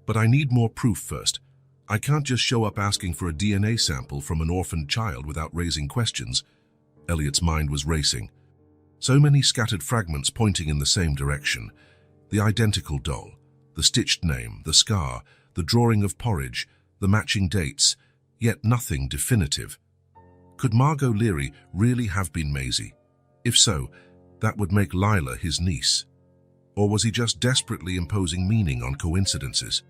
But I need more proof first. I can't just show up asking for a DNA sample from an orphaned child without raising questions. Elliot's mind was racing. So many scattered fragments pointing in the same direction. The identical doll, the stitched name, the scar, the drawing of porridge, the matching dates, yet nothing definitive. Could Margot Leary really have been Maisie? If so, that would make Lila his niece. Or was he just desperately imposing meaning on coincidences?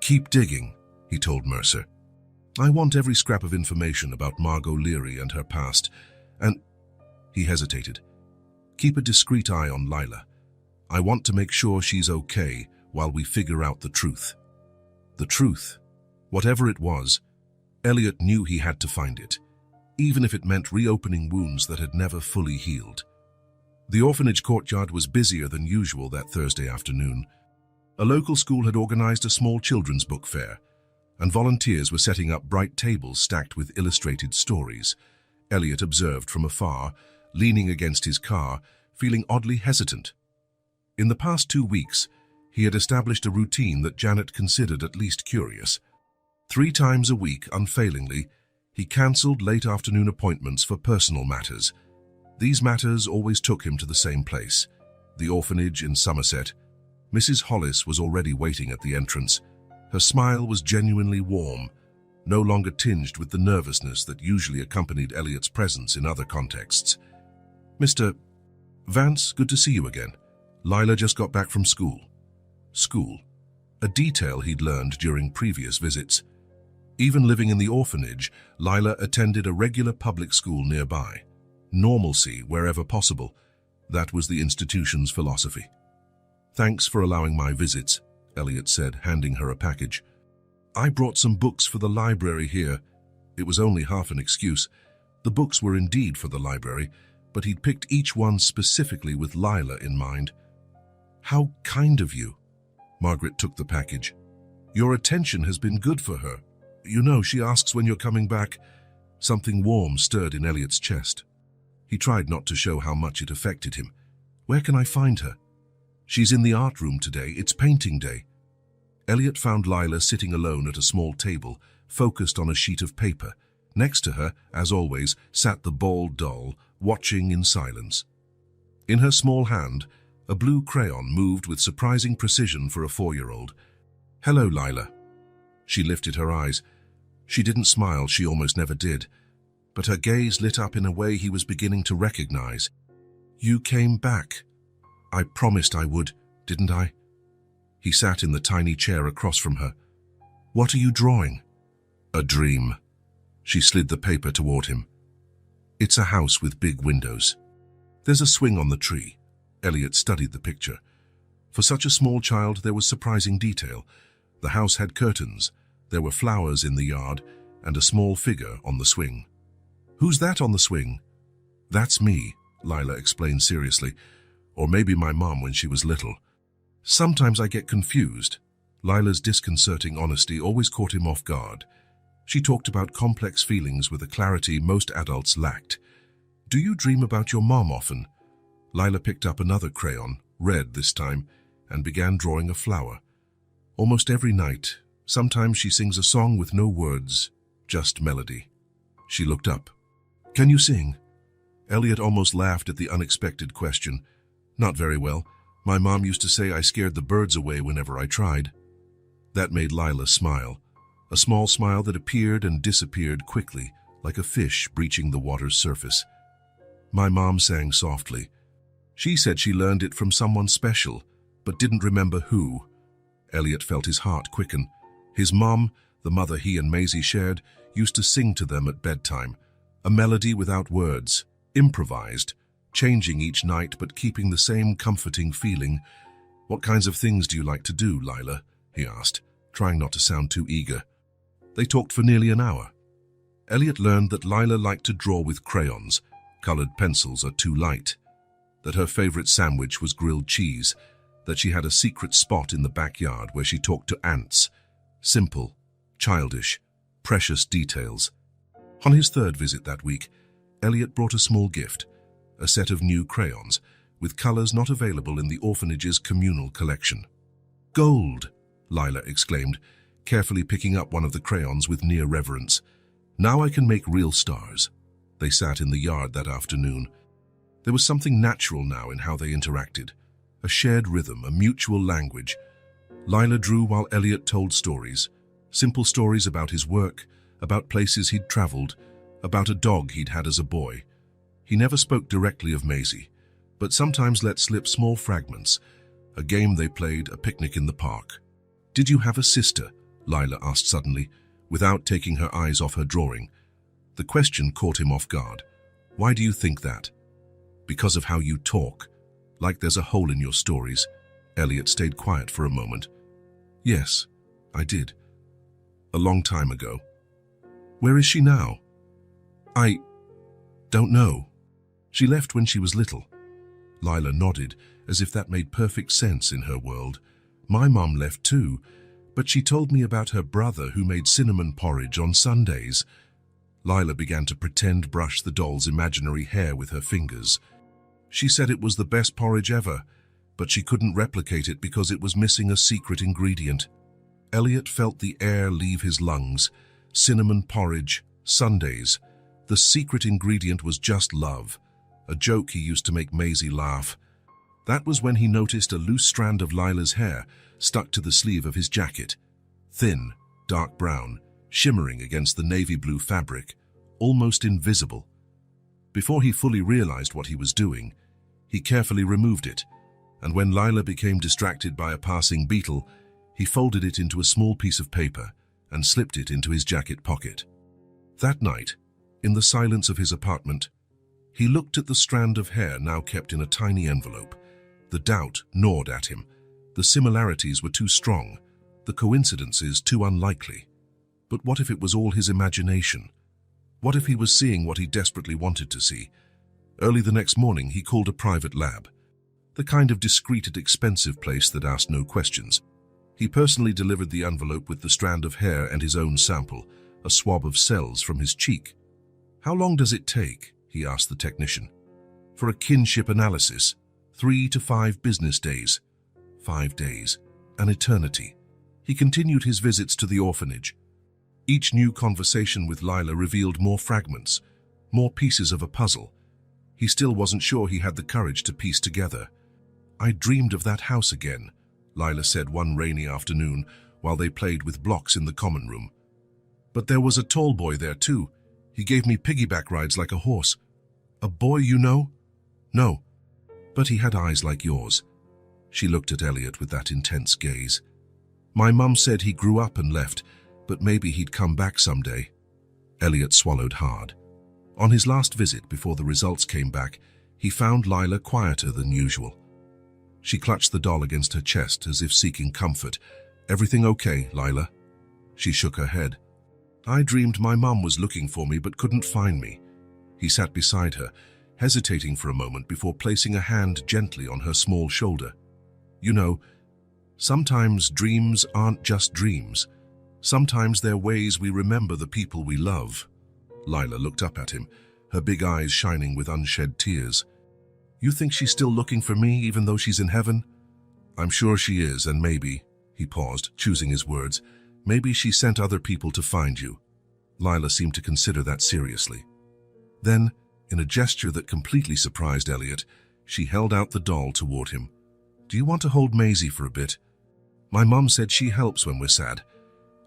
Keep digging, he told Mercer. I want every scrap of information about Margot Leary and her past, and... He hesitated. Keep a discreet eye on Lila. I want to make sure she's okay while we figure out the truth. The truth, whatever it was, Elliot knew he had to find it, even if it meant reopening wounds that had never fully healed. The orphanage courtyard was busier than usual that Thursday afternoon. A local school had organized a small children's book fair, and volunteers were setting up bright tables stacked with illustrated stories. Elliot observed from afar, leaning against his car, feeling oddly hesitant. In the past 2 weeks, he had established a routine that Janet considered at least curious. 3 times a week, unfailingly, he cancelled late afternoon appointments for personal matters. These matters always took him to the same place, the orphanage in Somerset. Mrs. Hollis was already waiting at the entrance. Her smile was genuinely warm, no longer tinged with the nervousness that usually accompanied Elliot's presence in other contexts. Mr. Vance, good to see you again. Lila just got back from school. School. A detail he'd learned during previous visits. Even living in the orphanage, Lila attended a regular public school nearby. Normalcy wherever possible. That was the institution's philosophy. "Thanks for allowing my visits," Elliot said, handing her a package. "I brought some books for the library here." It was only half an excuse. The books were indeed for the library, but he'd picked each one specifically with Lila in mind. "How kind of you." Margaret took the package. "Your attention has been good for her. You know, she asks when you're coming back." Something warm stirred in Elliot's chest. He tried not to show how much it affected him. "Where can I find her?" "She's in the art room today. It's painting day." Elliot found Lila sitting alone at a small table, focused on a sheet of paper. Next to her, as always, sat the bald doll, watching in silence. In her small hand, a blue crayon moved with surprising precision for a 4-year-old. "Hello, Lila." She lifted her eyes. She didn't smile, she almost never did, but her gaze lit up in a way he was beginning to recognize. "You came back. I promised I would, didn't I?" He sat in the tiny chair across from her. "What are you drawing?" "A dream." She slid the paper toward him. "It's a house with big windows. There's a swing on the tree." Elliot studied the picture. For such a small child, there was surprising detail. The house had curtains, there were flowers in the yard, and a small figure on the swing. "Who's that on the swing?" "That's me," Lila explained seriously. "Or maybe my mom when she was little. Sometimes I get confused." Lila's disconcerting honesty always caught him off guard. She talked about complex feelings with a clarity most adults lacked. "Do you dream about your mom often?" Lila picked up another crayon, red this time, and began drawing a flower. "Almost every night. Sometimes she sings a song with no words, just melody." She looked up. "Can you sing?" Elliot almost laughed at the unexpected question. "Not very well. My mom used to say I scared the birds away whenever I tried." That made Lila smile. A small smile that appeared and disappeared quickly, like a fish breaching the water's surface. "My mom sang softly. She said she learned it from someone special, but didn't remember who." Elliot felt his heart quicken. His mom, the mother he and Maisie shared, used to sing to them at bedtime. A melody without words, improvised, changing each night but keeping the same comforting feeling. "What kinds of things do you like to do, Lila?" he asked, trying not to sound too eager. They talked for nearly an hour. Elliot learned that Lila liked to draw with crayons. Colored pencils are too light. That her favorite sandwich was grilled cheese. That she had a secret spot in the backyard where she talked to ants. Simple, childish, precious details. On his third visit that week, Elliot brought a small gift, a set of new crayons, with colors not available in the orphanage's communal collection. "Gold!" Lila exclaimed, carefully picking up one of the crayons with near reverence. "Now I can make real stars." They sat in the yard that afternoon. There was something natural now in how they interacted. A shared rhythm, a mutual language. Lila drew while Elliot told stories. Simple stories about his work, about places he'd traveled, about a dog he'd had as a boy. He never spoke directly of Maisie, but sometimes let slip small fragments. A game they played, a picnic in the park. "Did you have a sister?" Lila asked suddenly, without taking her eyes off her drawing. The question caught him off guard. "Why do you think that?" "Because of how you talk. Like there's a hole in your stories." Elliot stayed quiet for a moment. "Yes, I did. A long time ago." "Where is she now?" "I don't know. She left when she was little." Lila nodded, as if that made perfect sense in her world. "My mom left too, but she told me about her brother who made cinnamon porridge on Sundays." Lila began to pretend brush the doll's imaginary hair with her fingers. "She said it was the best porridge ever, but she couldn't replicate it because it was missing a secret ingredient." Elliot felt the air leave his lungs. Cinnamon porridge, Sundays. The secret ingredient was just love, a joke he used to make Maisie laugh. That was when he noticed a loose strand of Lila's hair stuck to the sleeve of his jacket. Thin, dark brown, shimmering against the navy blue fabric, almost invisible. Before he fully realized what he was doing, he carefully removed it, and when Lila became distracted by a passing beetle, he folded it into a small piece of paper and slipped it into his jacket pocket. That night, in the silence of his apartment, he looked at the strand of hair now kept in a tiny envelope. The doubt gnawed at him. The similarities were too strong, the coincidences too unlikely. But what if it was all his imagination? What if he was seeing what he desperately wanted to see? Early the next morning, he called a private lab, the kind of discreet and expensive place that asked no questions. He personally delivered the envelope with the strand of hair and his own sample, a swab of cells from his cheek. "How long does it take?" he asked the technician. "For a kinship analysis, 3 to 5 business days." 5 days, an eternity. He continued his visits to the orphanage. Each new conversation with Lila revealed more fragments, more pieces of a puzzle. He still wasn't sure he had the courage to piece together. "I dreamed of that house again," Lila said one rainy afternoon while they played with blocks in the common room. "But there was a tall boy there too. He gave me piggyback rides like a horse." "A boy you know?" "No, but he had eyes like yours." She looked at Elliot with that intense gaze. "My mum said he grew up and left, but maybe he'd come back someday." Elliot swallowed hard. On his last visit before the results came back, he found Lila quieter than usual. She clutched the doll against her chest as if seeking comfort. "Everything okay, Lila?" She shook her head. "I dreamed my mum was looking for me but couldn't find me." He sat beside her, hesitating for a moment before placing a hand gently on her small shoulder. "You know, sometimes dreams aren't just dreams. Sometimes they're ways we remember the people we love." Lila looked up at him, her big eyes shining with unshed tears. "You think she's still looking for me even though she's in heaven?" "I'm sure she is, and maybe," he paused, choosing his words, "maybe she sent other people to find you." Lila seemed to consider that seriously. Then, in a gesture that completely surprised Elliot, she held out the doll toward him. "Do you want to hold Maisie for a bit? My mum said she helps when we're sad."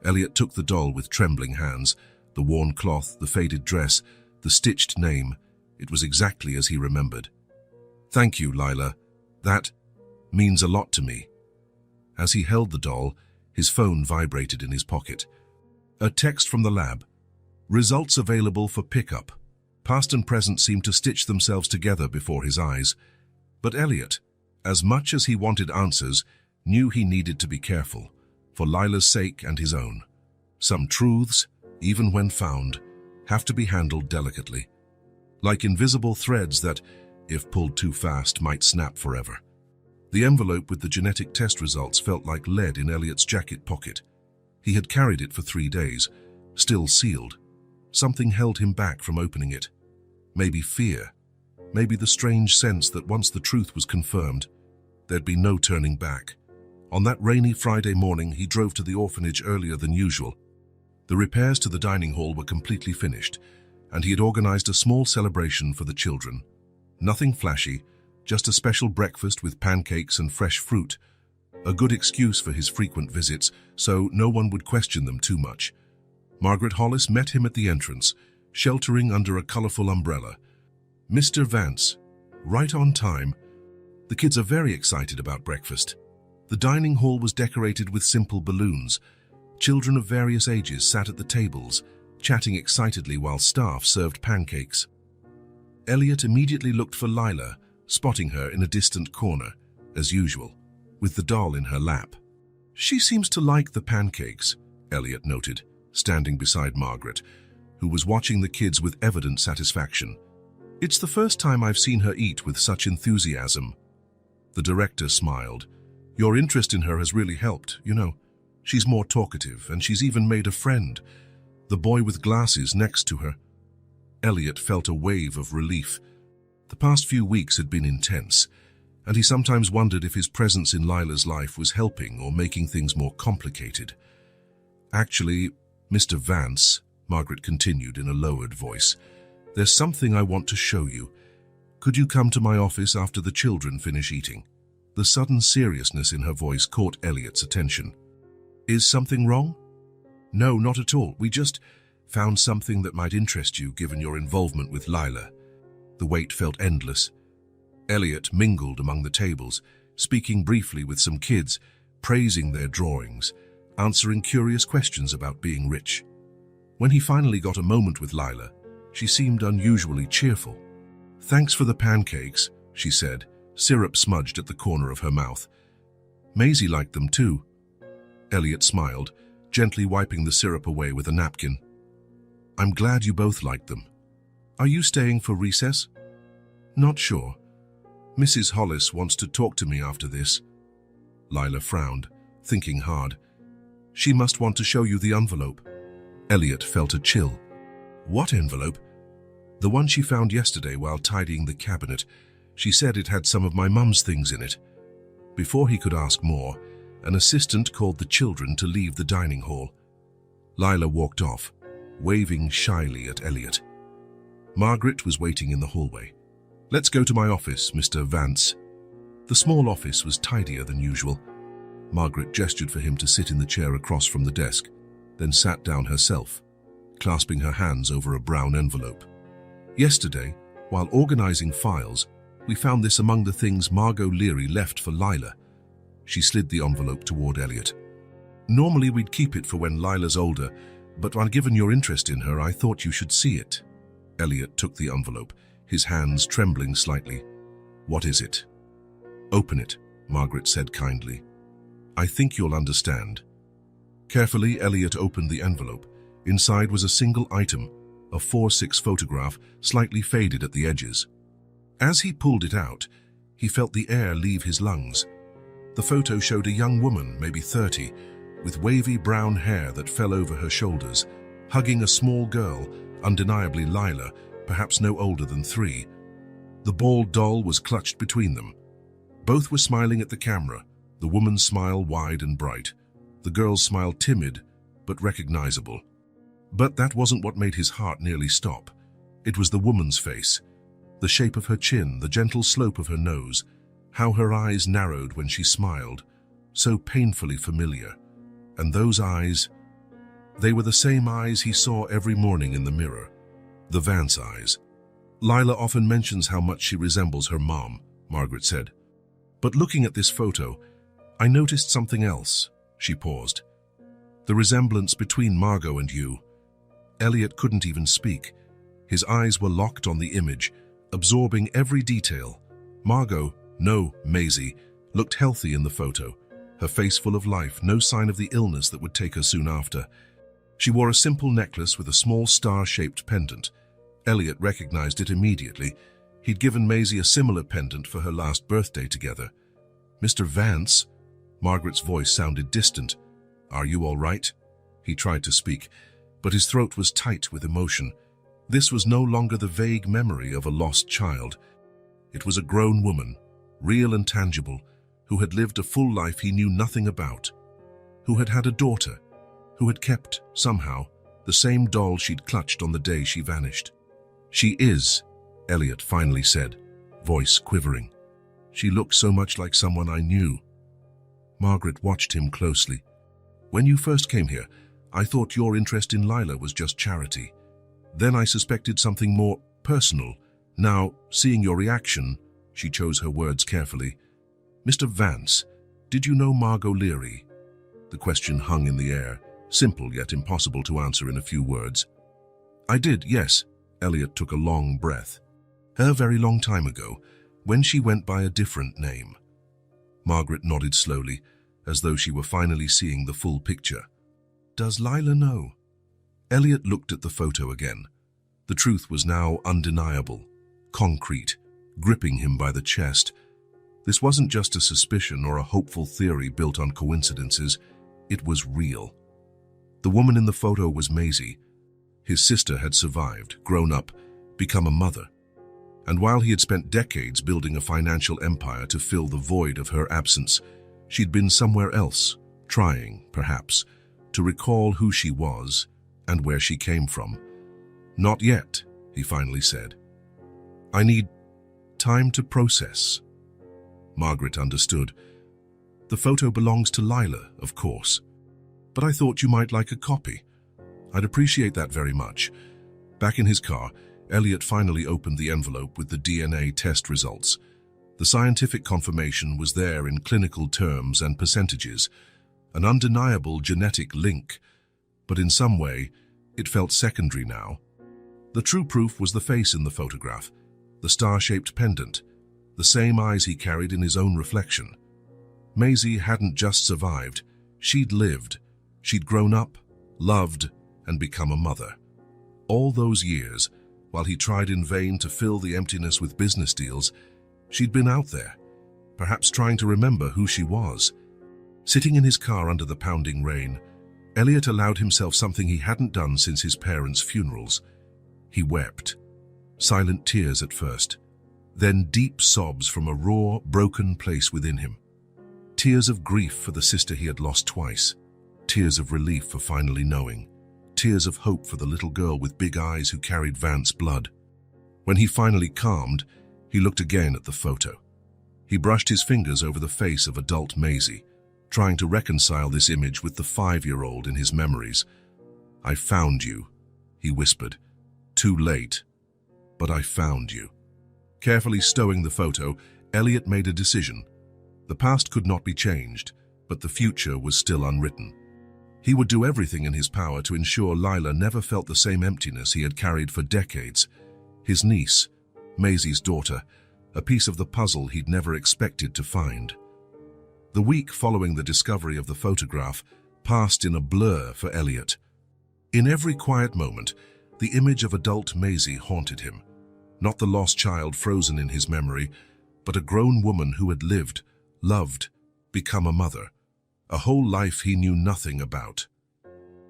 Elliot took the doll with trembling hands, the worn cloth, the faded dress, the stitched name. It was exactly as he remembered. "Thank you, Lila. That means a lot to me." As he held the doll, his phone vibrated in his pocket. A text from the lab. "Results available for pickup." Past and present seemed to stitch themselves together before his eyes. But Elliot, as much as he wanted answers, knew he needed to be careful, for Lila's sake and his own. Some truths, even when found, have to be handled delicately, like invisible threads that, if pulled too fast, might snap forever. The envelope with the genetic test results felt like lead in Elliot's jacket pocket. He had carried it for 3 days, still sealed. Something held him back from opening it. Maybe fear, maybe the strange sense that once the truth was confirmed, there'd be no turning back. On that rainy Friday morning, he drove to the orphanage earlier than usual. The repairs to the dining hall were completely finished, and he had organized a small celebration for the children. Nothing flashy, just a special breakfast with pancakes and fresh fruit. A good excuse for his frequent visits, so no one would question them too much. Margaret Hollis met him at the entrance, sheltering under a colorful umbrella. "Mr. Vance, right on time." The kids are very excited about breakfast. The dining hall was decorated with simple balloons. Children of various ages sat at the tables, chatting excitedly while staff served pancakes. Elliot immediately looked for Lila, spotting her in a distant corner, as usual, with the doll in her lap. "She seems to like the pancakes," Elliot noted, standing beside Margaret, who was watching the kids with evident satisfaction. "It's the first time I've seen her eat with such enthusiasm." The director smiled. "Your interest in her has really helped, you know. She's more talkative, and she's even made a friend, the boy with glasses next to her." Elliot felt a wave of relief. The past few weeks had been intense, and he sometimes wondered if his presence in Lila's life was helping or making things more complicated. "Actually, Mr. Vance," Margaret continued in a lowered voice, "there's something I want to show you. Could you come to my office after the children finish eating?" The sudden seriousness in her voice caught Elliot's attention. "Is something wrong?" "No, not at all. We just found something that might interest you given your involvement with Lila." The wait felt endless. Elliot mingled among the tables, speaking briefly with some kids, praising their drawings, answering curious questions about being rich. When he finally got a moment with Lila, she seemed unusually cheerful. "Thanks for the pancakes," she said, syrup smudged at the corner of her mouth. "Maisie liked them too." Elliot smiled, gently wiping the syrup away with a napkin. "I'm glad you both liked them. Are you staying for recess?" "Not sure. Mrs. Hollis wants to talk to me after this." Lila frowned, thinking hard. "She must want to show you the envelope." Elliot felt a chill. "What envelope?" "The one she found yesterday while tidying the cabinet. She said it had some of my mum's things in it." Before he could ask more, an assistant called the children to leave the dining hall. Lila walked off, waving shyly at Elliot. Margaret was waiting in the hallway. "Let's go to my office, Mr. Vance." The small office was tidier than usual. Margaret gestured for him to sit in the chair across from the desk, then sat down herself, clasping her hands over a brown envelope. "Yesterday, while organizing files, we found this among the things Margot Leary left for Lila." She slid the envelope toward Elliot. "Normally we'd keep it for when Lila's older, but when given your interest in her, I thought you should see it." Elliot took the envelope, his hands trembling slightly. "What is it?" "Open it," Margaret said kindly. "I think you'll understand." Carefully, Elliot opened the envelope. Inside was a single item, a 4:6 photograph, slightly faded at the edges. As he pulled it out, he felt the air leave his lungs. The photo showed a young woman, maybe 30, with wavy brown hair that fell over her shoulders, hugging a small girl, undeniably Lila, perhaps no older than 3. The bald doll was clutched between them. Both were smiling at the camera, the woman's smile wide and bright, the girl's smile timid but recognizable. But that wasn't what made his heart nearly stop. It was the woman's face, the shape of her chin, the gentle slope of her nose, how her eyes narrowed when she smiled, so painfully familiar. And those eyes, they were the same eyes he saw every morning in the mirror, the Vance eyes. "Lila often mentions how much she resembles her mom," Margaret said. "But looking at this photo, I noticed something else." She paused. "The resemblance between Margot and you." Elliot couldn't even speak. His eyes were locked on the image, absorbing every detail. Margot, no, Maisie, looked healthy in the photo, her face full of life, no sign of the illness that would take her soon after. She wore a simple necklace with a small star-shaped pendant. Elliot recognized it immediately. He'd given Maisie a similar pendant for her last birthday together. "Mr. Vance?" Margaret's voice sounded distant. "Are you all right?" He tried to speak, but his throat was tight with emotion. This was no longer the vague memory of a lost child. It was a grown woman, real and tangible, who had lived a full life he knew nothing about, who had had a daughter, who had kept, somehow, the same doll she'd clutched on the day she vanished. "She is," Elliot finally said, voice quivering. "She looks so much like someone I knew." Margaret watched him closely. "When you first came here, I thought your interest in Lila was just charity. Then I suspected something more personal. Now, seeing your reaction," she chose her words carefully. "Mr. Vance, did you know Margot Leary?" The question hung in the air, simple yet impossible to answer in a few words. "I did, yes." Elliot took a long breath. "A very long time ago, when she went by a different name." Margaret nodded slowly, as though she were finally seeing the full picture. "Does Lila know?" Elliot looked at the photo again. The truth was now undeniable, concrete, gripping him by the chest. This wasn't just a suspicion or a hopeful theory built on coincidences. It was real. The woman in the photo was Maisie. His sister had survived, grown up, become a mother. And while he had spent decades building a financial empire to fill the void of her absence, she'd been somewhere else, trying, perhaps, to recall who she was and where she came from. "Not yet," he finally said. "I need time to process." Margaret understood. "The photo belongs to Lila, of course. But I thought you might like a copy. I'd appreciate that very much." Back in his car, Elliot finally opened the envelope with the DNA test results. The scientific confirmation was there in clinical terms and percentages. an undeniable genetic link, but in some way, it felt secondary now. The true proof was the face in the photograph, the star-shaped pendant, the same eyes he carried in his own reflection. Maisie hadn't just survived, she'd lived. She'd grown up, loved, and become a mother. All those years, while he tried in vain to fill the emptiness with business deals, she'd been out there, perhaps trying to remember who she was. Sitting in his car under the pounding rain, Elliot allowed himself something he hadn't done since his parents' funerals. He wept. Silent tears at first, then deep sobs from a raw, broken place within him. Tears of grief for the sister he had lost twice. Tears of relief for finally knowing. Tears of hope for the little girl with big eyes who carried Vance's blood. When he finally calmed, he looked again at the photo. He brushed his fingers over the face of adult Maisie, trying to reconcile this image with the 5-year-old in his memories. "I found you," he whispered. "Too late, but I found you." Carefully stowing the photo, Elliot made a decision. The past could not be changed, but the future was still unwritten. He would do everything in his power to ensure Lila never felt the same emptiness he had carried for decades. His niece, Maisie's daughter, a piece of the puzzle he'd never expected to find. The week following the discovery of the photograph passed in a blur for Elliot. In every quiet moment, the image of adult Maisie haunted him. Not the lost child frozen in his memory, but a grown woman who had lived, loved, become a mother. A whole life he knew nothing about.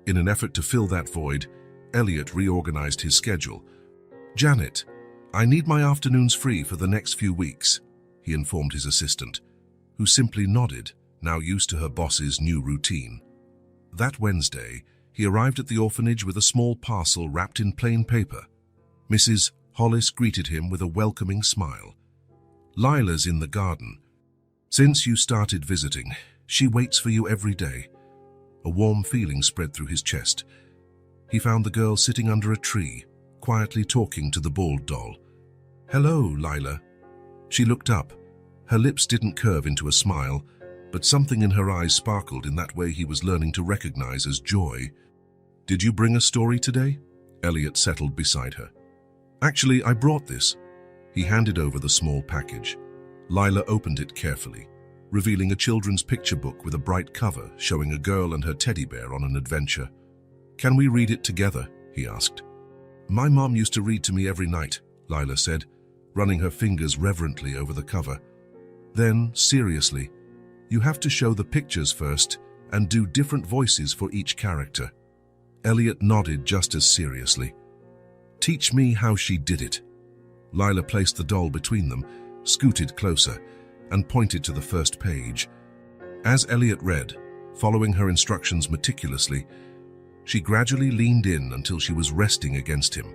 In an effort to fill that void, Elliot reorganized his schedule. "Janet, I need my afternoons free for the next few weeks," he informed his assistant, who simply nodded, now used to her boss's new routine. That Wednesday, he arrived at the orphanage with a small parcel wrapped in plain paper. Mrs. Hollis greeted him with a welcoming smile. "Lila's in the garden. Since you started visiting, she waits for you every day." A warm feeling spread through his chest. He found the girl sitting under a tree, quietly talking to the bald doll. "Hello, Lila." She looked up. Her lips didn't curve into a smile, but something in her eyes sparkled in that way he was learning to recognize as joy. "Did you bring a story today?" Elliot settled beside her. "Actually, I brought this." He handed over the small package. Lila opened it carefully, revealing a children's picture book with a bright cover showing a girl and her teddy bear on an adventure. "Can we read it together?" he asked. "My mom used to read to me every night," Lila said, running her fingers reverently over the cover. Then, seriously, "You have to show the pictures first and do different voices for each character." Elliot nodded just as seriously. "Teach me how she did it." Lila placed the doll between them, scooted closer, and pointed to the first page. As Elliot read, following her instructions meticulously, she gradually leaned in until she was resting against him.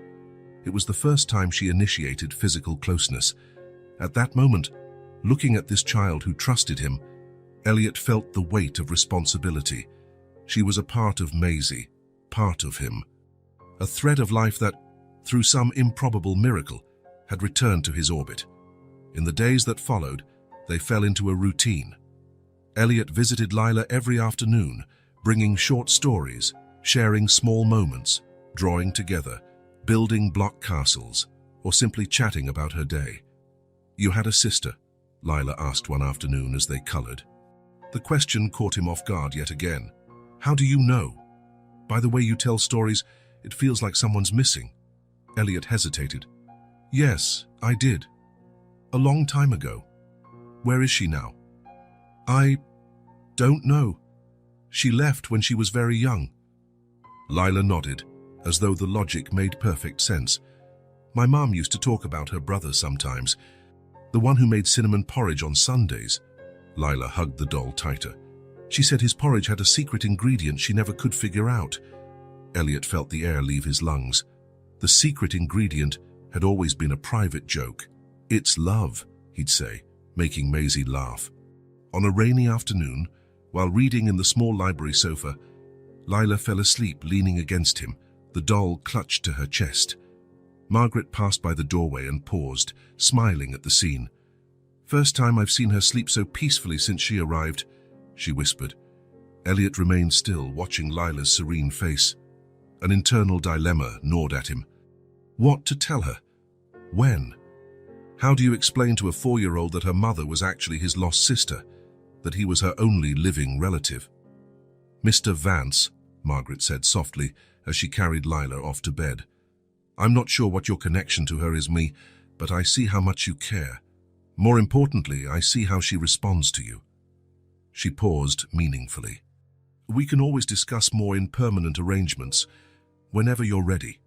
It was the first time she initiated physical closeness. At that moment, looking at this child who trusted him, Elliot felt the weight of responsibility. She was a part of Maisie, part of him. A thread of life that, through some improbable miracle, had returned to his orbit. In the days that followed, they fell into a routine. Elliot visited Lila every afternoon, bringing short stories, sharing small moments, drawing together, building block castles, or simply chatting about her day. "You had a sister?" Lila asked one afternoon as they colored. The question caught him off guard yet again. "How do you know? By the way you tell stories, it feels like someone's missing." Elliot hesitated. "Yes, I did. A long time ago." "Where is she now?" "I don't know. She left when she was very young." Lila nodded, as though the logic made perfect sense. "My mom used to talk about her brother sometimes, the one who made cinnamon porridge on Sundays." Lila hugged the doll tighter. "She said his porridge had a secret ingredient she never could figure out." Elliot felt the air leave his lungs. The secret ingredient had always been a private joke. "It's love," he'd say, making Maisie laugh. On a rainy afternoon, while reading in the small library sofa, Lila fell asleep leaning against him, the doll clutched to her chest. Margaret passed by the doorway and paused, smiling at the scene. "First time I've seen her sleep so peacefully since she arrived," she whispered. Elliot remained still, watching Lila's serene face. An internal dilemma gnawed at him. What to tell her? When? How do you explain to a 4-year-old that her mother was actually his lost sister, that he was her only living relative? "Mr. Vance," Margaret said softly as she carried Lila off to bed. "I'm not sure what your connection to her is, me, but I see how much you care. More importantly, I see how she responds to you." She paused meaningfully. "We can always discuss more in permanent arrangements, whenever you're ready."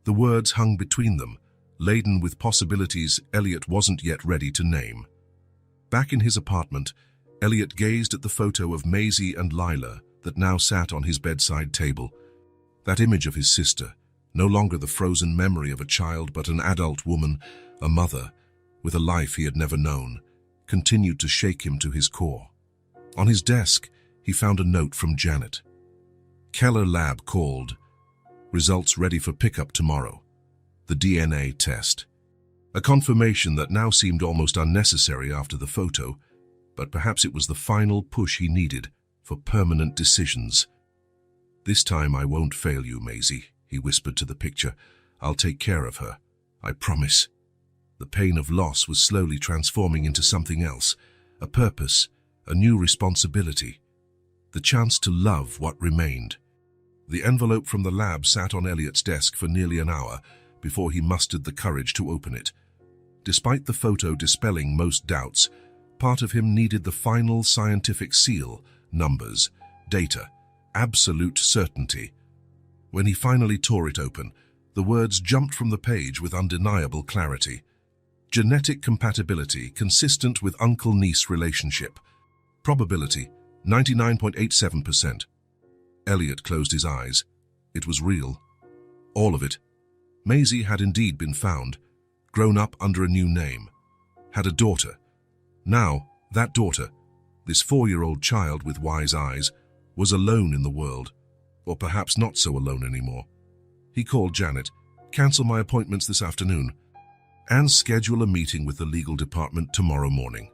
The words hung between them, laden with possibilities Elliot wasn't yet ready to name. Back in his apartment, Elliot gazed at the photo of Maisie and Lila that now sat on his bedside table. That image of his sister, no longer the frozen memory of a child but an adult woman, a mother, with a life he had never known, continued to shake him to his core. On his desk, he found a note from Janet. "Keller Lab called. Results ready for pickup tomorrow. The DNA test." A confirmation that now seemed almost unnecessary after the photo, but perhaps it was the final push he needed for permanent decisions. "This time I won't fail you, Maisie," he whispered to the picture. "I'll take care of her. I promise." The pain of loss was slowly transforming into something else, a purpose, a new responsibility, the chance to love what remained. The envelope from the lab sat on Elliot's desk for nearly an hour before he mustered the courage to open it. Despite the photo dispelling most doubts, part of him needed the final scientific seal: numbers, data, absolute certainty. When he finally tore it open, the words jumped from the page with undeniable clarity. Genetic compatibility consistent with uncle-niece relationship. Probability 99.87%. Elliot closed his eyes. It was real. All of it. Maisie had indeed been found, grown up under a new name, had a daughter. Now, that daughter, this 4-year-old child with wise eyes, was alone in the world, or perhaps not so alone anymore. He called Janet. "Cancel my appointments this afternoon, and schedule a meeting with the legal department tomorrow morning."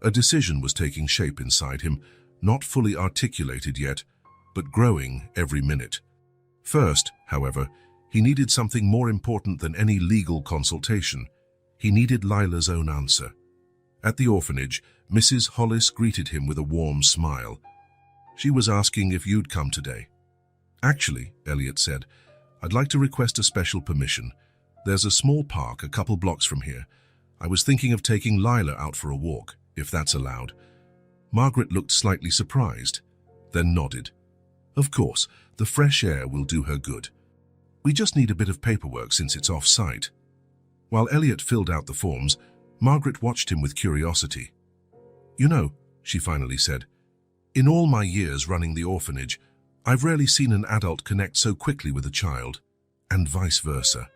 A decision was taking shape inside him, not fully articulated yet, but growing every minute. First, however, he needed something more important than any legal consultation. He needed Lila's own answer. At the orphanage, Mrs. Hollis greeted him with a warm smile. "She was asking if you'd come today." "Actually," Elliot said, "I'd like to request a special permission. There's a small park a couple blocks from here. I was thinking of taking Lila out for a walk, if that's allowed." Margaret looked slightly surprised, then nodded. "Of course, the fresh air will do her good. We just need a bit of paperwork since it's off-site." While Elliot filled out the forms, Margaret watched him with curiosity. "You know," she finally said, "in all my years running the orphanage, I've rarely seen an adult connect so quickly with a child, and vice versa."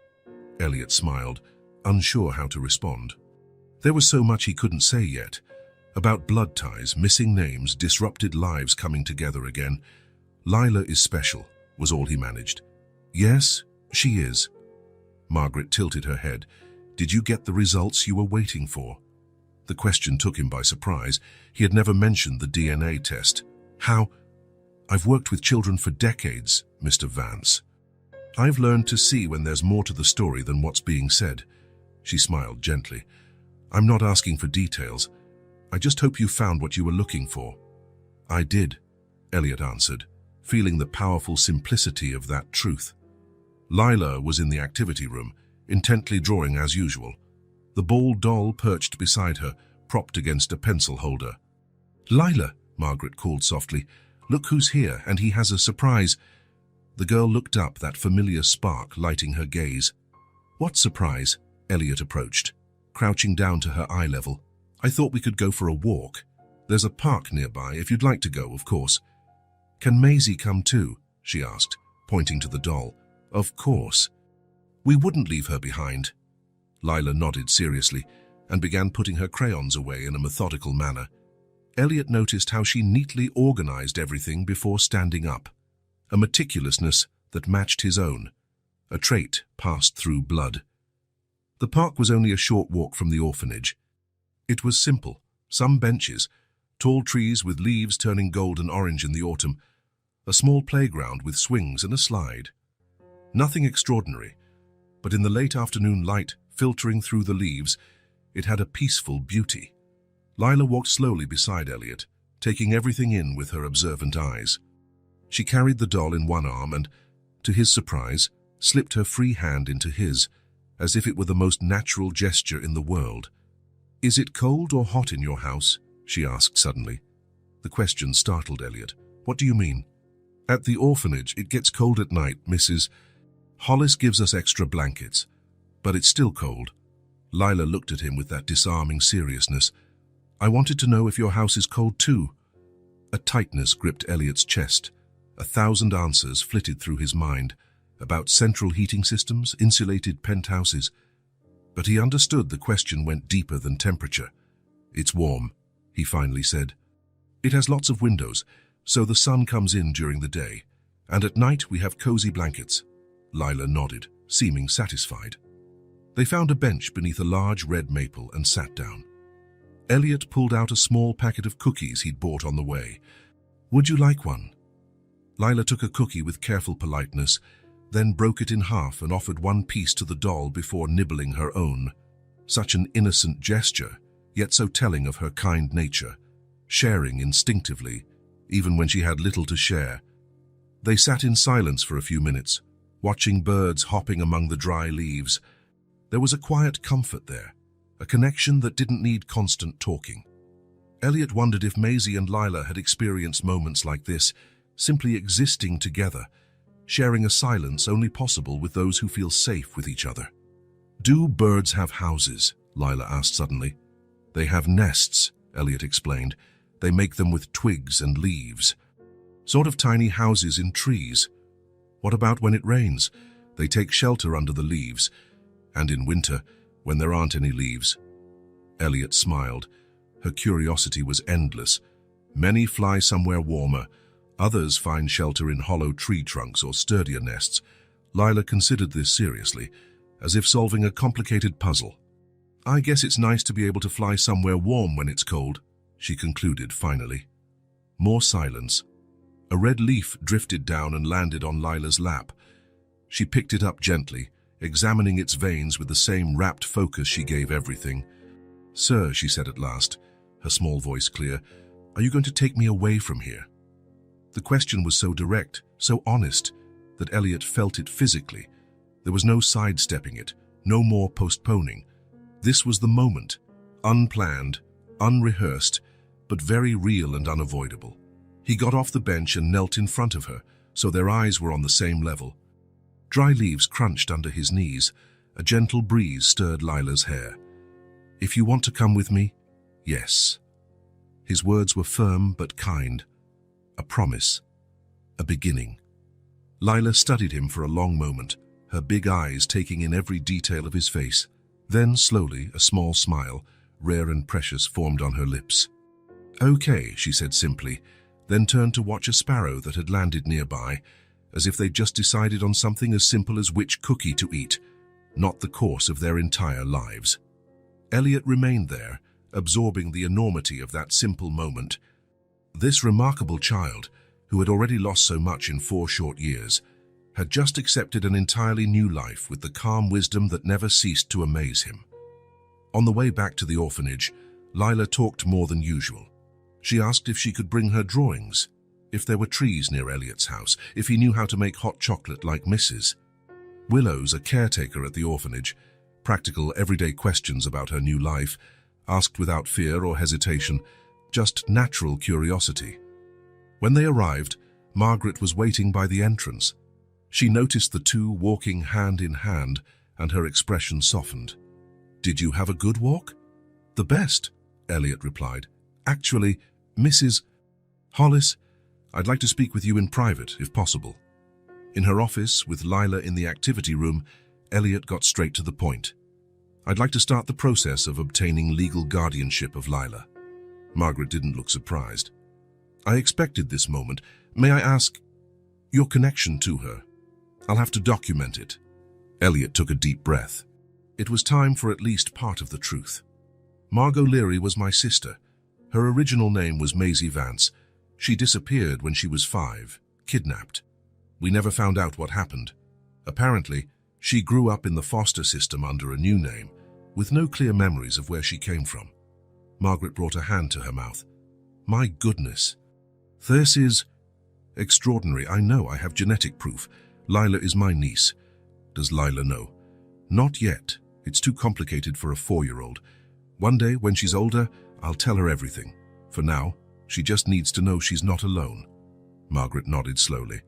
Elliot smiled, unsure how to respond. There was so much he couldn't say yet, about blood ties, missing names, disrupted lives coming together again. "Lila is special," was all he managed. "Yes, she is." Margaret tilted her head. "Did you get the results you were waiting for?" The question took him by surprise. He had never mentioned the DNA test. "How?" "I've worked with children for decades, Mr. Vance. I've learned to see when there's more to the story than what's being said." She smiled gently. "I'm not asking for details. I just hope you found what you were looking for." "I did," Elliot answered, feeling the powerful simplicity of that truth. Lila was in the activity room, intently drawing as usual. The ball doll perched beside her, propped against a pencil holder. "Lila," Margaret called softly, "look who's here, and he has a surprise." The girl looked up, that familiar spark lighting her gaze. "What surprise?" Elliot approached, crouching down to her eye level. "I thought we could go for a walk. There's a park nearby, if you'd like to go, of course." "Can Maisie come too?" she asked, pointing to the doll. "Of course. We wouldn't leave her behind." Lila nodded seriously and began putting her crayons away in a methodical manner. Elliot noticed how she neatly organized everything before standing up, a meticulousness that matched his own, a trait passed through blood. The park was only a short walk from the orphanage. It was simple, some benches, Tall trees with leaves turning gold and orange in the autumn. A small playground with swings and a slide. Nothing extraordinary, but in the late afternoon light filtering through the leaves, it had a peaceful beauty. Lila walked slowly beside Elliot, taking everything in with her observant eyes. She carried the doll in one arm and, to his surprise, slipped her free hand into his, as if it were the most natural gesture in the world. "Is it cold or hot in your house?" she asked suddenly. The question startled Elliot. "What do you mean?" "At the orphanage, it gets cold at night, Mrs. Hollis gives us extra blankets, but it's still cold." Lila looked at him with that disarming seriousness. "I wanted to know if your house is cold too." A tightness gripped Elliot's chest. 1,000 answers flitted through his mind, about central heating systems, insulated penthouses. But he understood the question went deeper than temperature. "It's warm," he finally said. "It has lots of windows, so the sun comes in during the day, and at night we have cozy blankets." Lila nodded, seeming satisfied. They found a bench beneath a large red maple and sat down. Elliot pulled out a small packet of cookies he'd bought on the way. "Would you like one?" Lila took a cookie with careful politeness, then broke it in half and offered one piece to the doll before nibbling her own. Such an innocent gesture, yet so telling of her kind nature, sharing instinctively, even when she had little to share. They sat in silence for a few minutes, watching birds hopping among the dry leaves. There was a quiet comfort there, a connection that didn't need constant talking. Elliot wondered if Maisie and Lila had experienced moments like this, simply existing together, sharing a silence only possible with those who feel safe with each other. "Do birds have houses?" Lila asked suddenly. "They have nests," Elliot explained. "They make them with twigs and leaves. Sort of tiny houses in trees. What about when it rains? They take shelter under the leaves. And in winter, when there aren't any leaves." Elliot smiled. Her curiosity was endless. Many fly somewhere warmer. Others find shelter in hollow tree trunks or sturdier nests. Lila considered this seriously, as if solving a complicated puzzle. "I guess it's nice to be able to fly somewhere warm when it's cold," she concluded finally. More silence. A red leaf drifted down and landed on Lila's lap. She picked it up gently, examining its veins with the same rapt focus she gave everything. "Sir," she said at last, her small voice clear, "are you going to take me away from here?" The question was so direct, so honest, that Elliot felt it physically. There was no sidestepping it, no more postponing. This was the moment, unplanned, unrehearsed, but very real and unavoidable. He got off the bench and knelt in front of her, so their eyes were on the same level. Dry leaves crunched under his knees. A gentle breeze stirred Lila's hair. "If you want to come with me, yes." His words were firm but kind. A promise. A beginning. Lila studied him for a long moment, her big eyes taking in every detail of his face. Then, slowly, a small smile, rare and precious, formed on her lips. "Okay," she said simply, then turned to watch a sparrow that had landed nearby, as if they'd just decided on something as simple as which cookie to eat, not the course of their entire lives. Elliot remained there, absorbing the enormity of that simple moment. This remarkable child, who had already lost so much in 4 short years, had just accepted an entirely new life with the calm wisdom that never ceased to amaze him. On the way back to the orphanage, Lila talked more than usual. She asked if she could bring her drawings, if there were trees near Elliot's house, if he knew how to make hot chocolate like Mrs. Willows, a caretaker at the orphanage, practical, everyday questions about her new life, asked without fear or hesitation, just natural curiosity. When they arrived, Margaret was waiting by the entrance. She noticed the two walking hand in hand, and her expression softened. "Did you have a good walk?" "The best," Elliot replied. "Actually, Mrs. Hollis, I'd like to speak with you in private, if possible." In her office, with Lila in the activity room, Elliot got straight to the point. "I'd like to start the process of obtaining legal guardianship of Lila." Margaret didn't look surprised. "I expected this moment. May I ask your connection to her? I'll have to document it." Elliot took a deep breath. It was time for at least part of the truth. "Margot Leary was my sister. Her original name was Maisie Vance. She disappeared when she was 5, kidnapped. We never found out what happened. Apparently, she grew up in the foster system under a new name, with no clear memories of where she came from. Margaret brought a hand to her mouth. My goodness. This is extraordinary. I know I have genetic proof. Lila is my niece. Does Lila know? Not yet. It's too complicated for a 4-year-old. One day, when she's older, I'll tell her everything. For now, she just needs to know she's not alone. Margaret nodded slowly.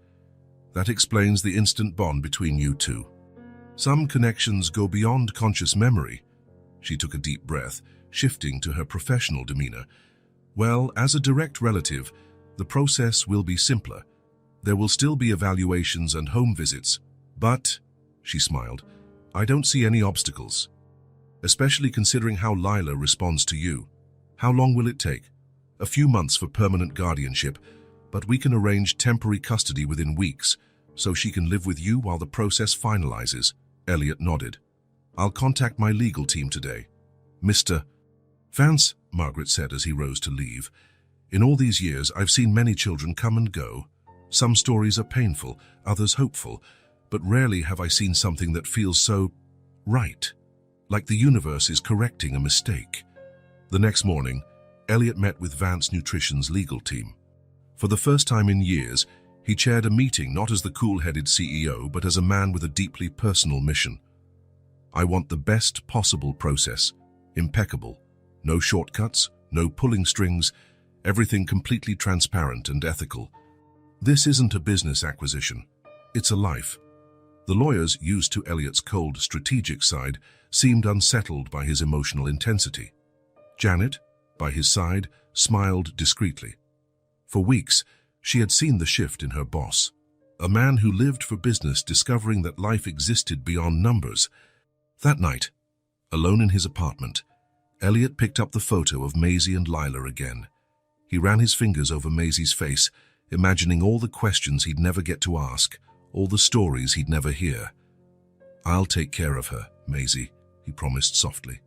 That explains the instant bond between you two. Some connections go beyond conscious memory. She took a deep breath, shifting to her professional demeanor. Well, as a direct relative, the process will be simpler. There will still be evaluations and home visits, but, she smiled, I don't see any obstacles. Especially considering how Lila responds to you. How long will it take? A few months for permanent guardianship, but we can arrange temporary custody within weeks, so she can live with you while the process finalizes. Elliot nodded. I'll contact my legal team today. Mr. Vance, Margaret said as he rose to leave. In all these years, I've seen many children come and go. Some stories are painful, others hopeful, but rarely have I seen something that feels so right, like the universe is correcting a mistake. The next morning, Elliot met with Vance Nutrition's legal team. For the first time in years, he chaired a meeting not as the cool-headed CEO, but as a man with a deeply personal mission. I want the best possible process, impeccable. No shortcuts, no pulling strings, everything completely transparent and ethical. This isn't a business acquisition, it's a life. The lawyers, used to Elliot's cold, strategic side, seemed unsettled by his emotional intensity. Janet, by his side, smiled discreetly. For weeks, she had seen the shift in her boss, a man who lived for business, discovering that life existed beyond numbers. That night, alone in his apartment, Elliot picked up the photo of Maisie and Lila again. He ran his fingers over Maisie's face, imagining all the questions he'd never get to ask, all the stories he'd never hear. I'll take care of her, Maisie, he promised softly.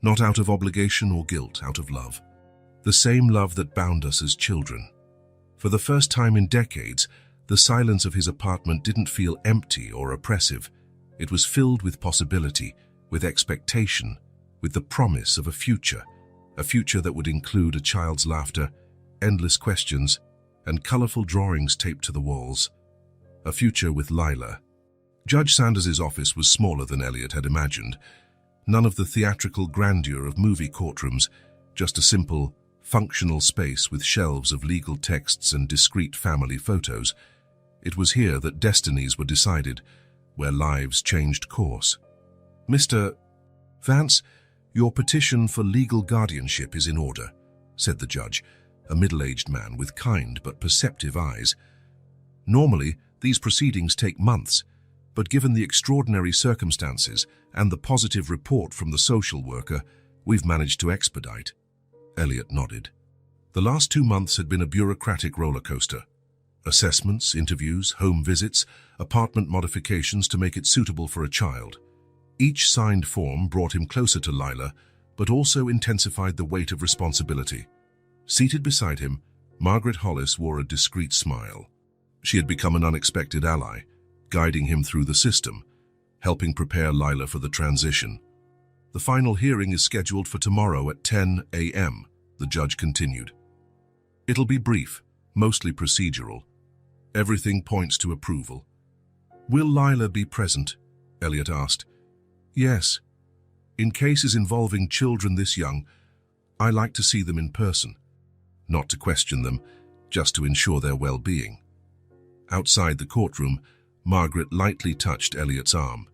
Not out of obligation or guilt, out of love. The same love that bound us as children. For the first time in decades, the silence of his apartment didn't feel empty or oppressive. It was filled with possibility, with expectation, with the promise of a future that would include a child's laughter, endless questions, and colorful drawings taped to the walls. A future with Lila. Judge Sanders's office was smaller than Elliot had imagined. None of the theatrical grandeur of movie courtrooms, just a simple, functional space with shelves of legal texts and discreet family photos. It was here that destinies were decided, where lives changed course. Mr. Vance, your petition for legal guardianship is in order, said the judge, a middle-aged man with kind but perceptive eyes. Normally, these proceedings take months, but given the extraordinary circumstances and the positive report from the social worker, we've managed to expedite. Elliot nodded. The last 2 months had been a bureaucratic roller coaster. Assessments, interviews, home visits, apartment modifications to make it suitable for a child. Each signed form brought him closer to Lila, but also intensified the weight of responsibility. Seated beside him, Margaret Hollis wore a discreet smile. She had become an unexpected ally, guiding him through the system, helping prepare Lila for the transition. The final hearing is scheduled for tomorrow at 10 a.m., the judge continued. It'll be brief, mostly procedural. Everything points to approval. Will Lila be present? Elliot asked. Yes. In cases involving children this young, I like to see them in person. Not to question them, just to ensure their well-being. Outside the courtroom, Margaret lightly touched Elliot's arm.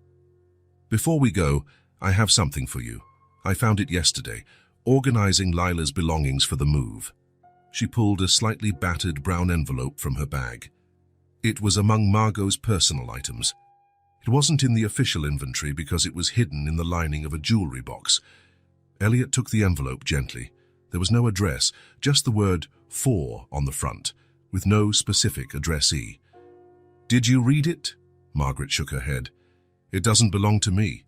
Before we go, I have something for you. I found it yesterday, organizing Lila's belongings for the move. She pulled a slightly battered brown envelope from her bag. It was among Margot's personal items. It wasn't in the official inventory because it was hidden in the lining of a jewelry box. Elliot took the envelope gently. There was no address, just the word "for" on the front, with no specific addressee. Did you read it? Margaret shook her head. It doesn't belong to me,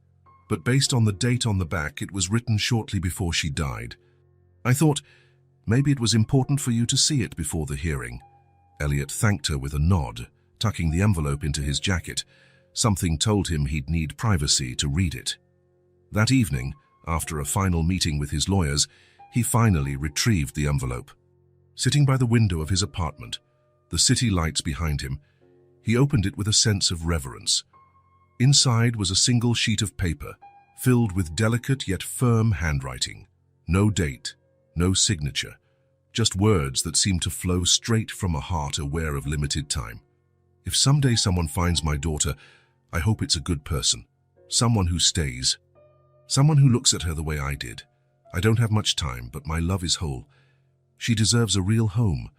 but based on the date on the back, it was written shortly before she died. I thought, Maybe it was important for you to see it before the hearing." Elliot thanked her with a nod, tucking the envelope into his jacket. Something told him he'd need privacy to read it. That evening, after a final meeting with his lawyers, he finally retrieved the envelope. Sitting by the window of his apartment, the city lights behind him, he opened it with a sense of reverence. Inside was a single sheet of paper, filled with delicate yet firm handwriting. No date, no signature, just words that seemed to flow straight from a heart aware of limited time. "If someday someone finds my daughter, I hope it's a good person. Someone who stays. Someone who looks at her the way I did. I don't have much time, but my love is whole. She deserves a real home.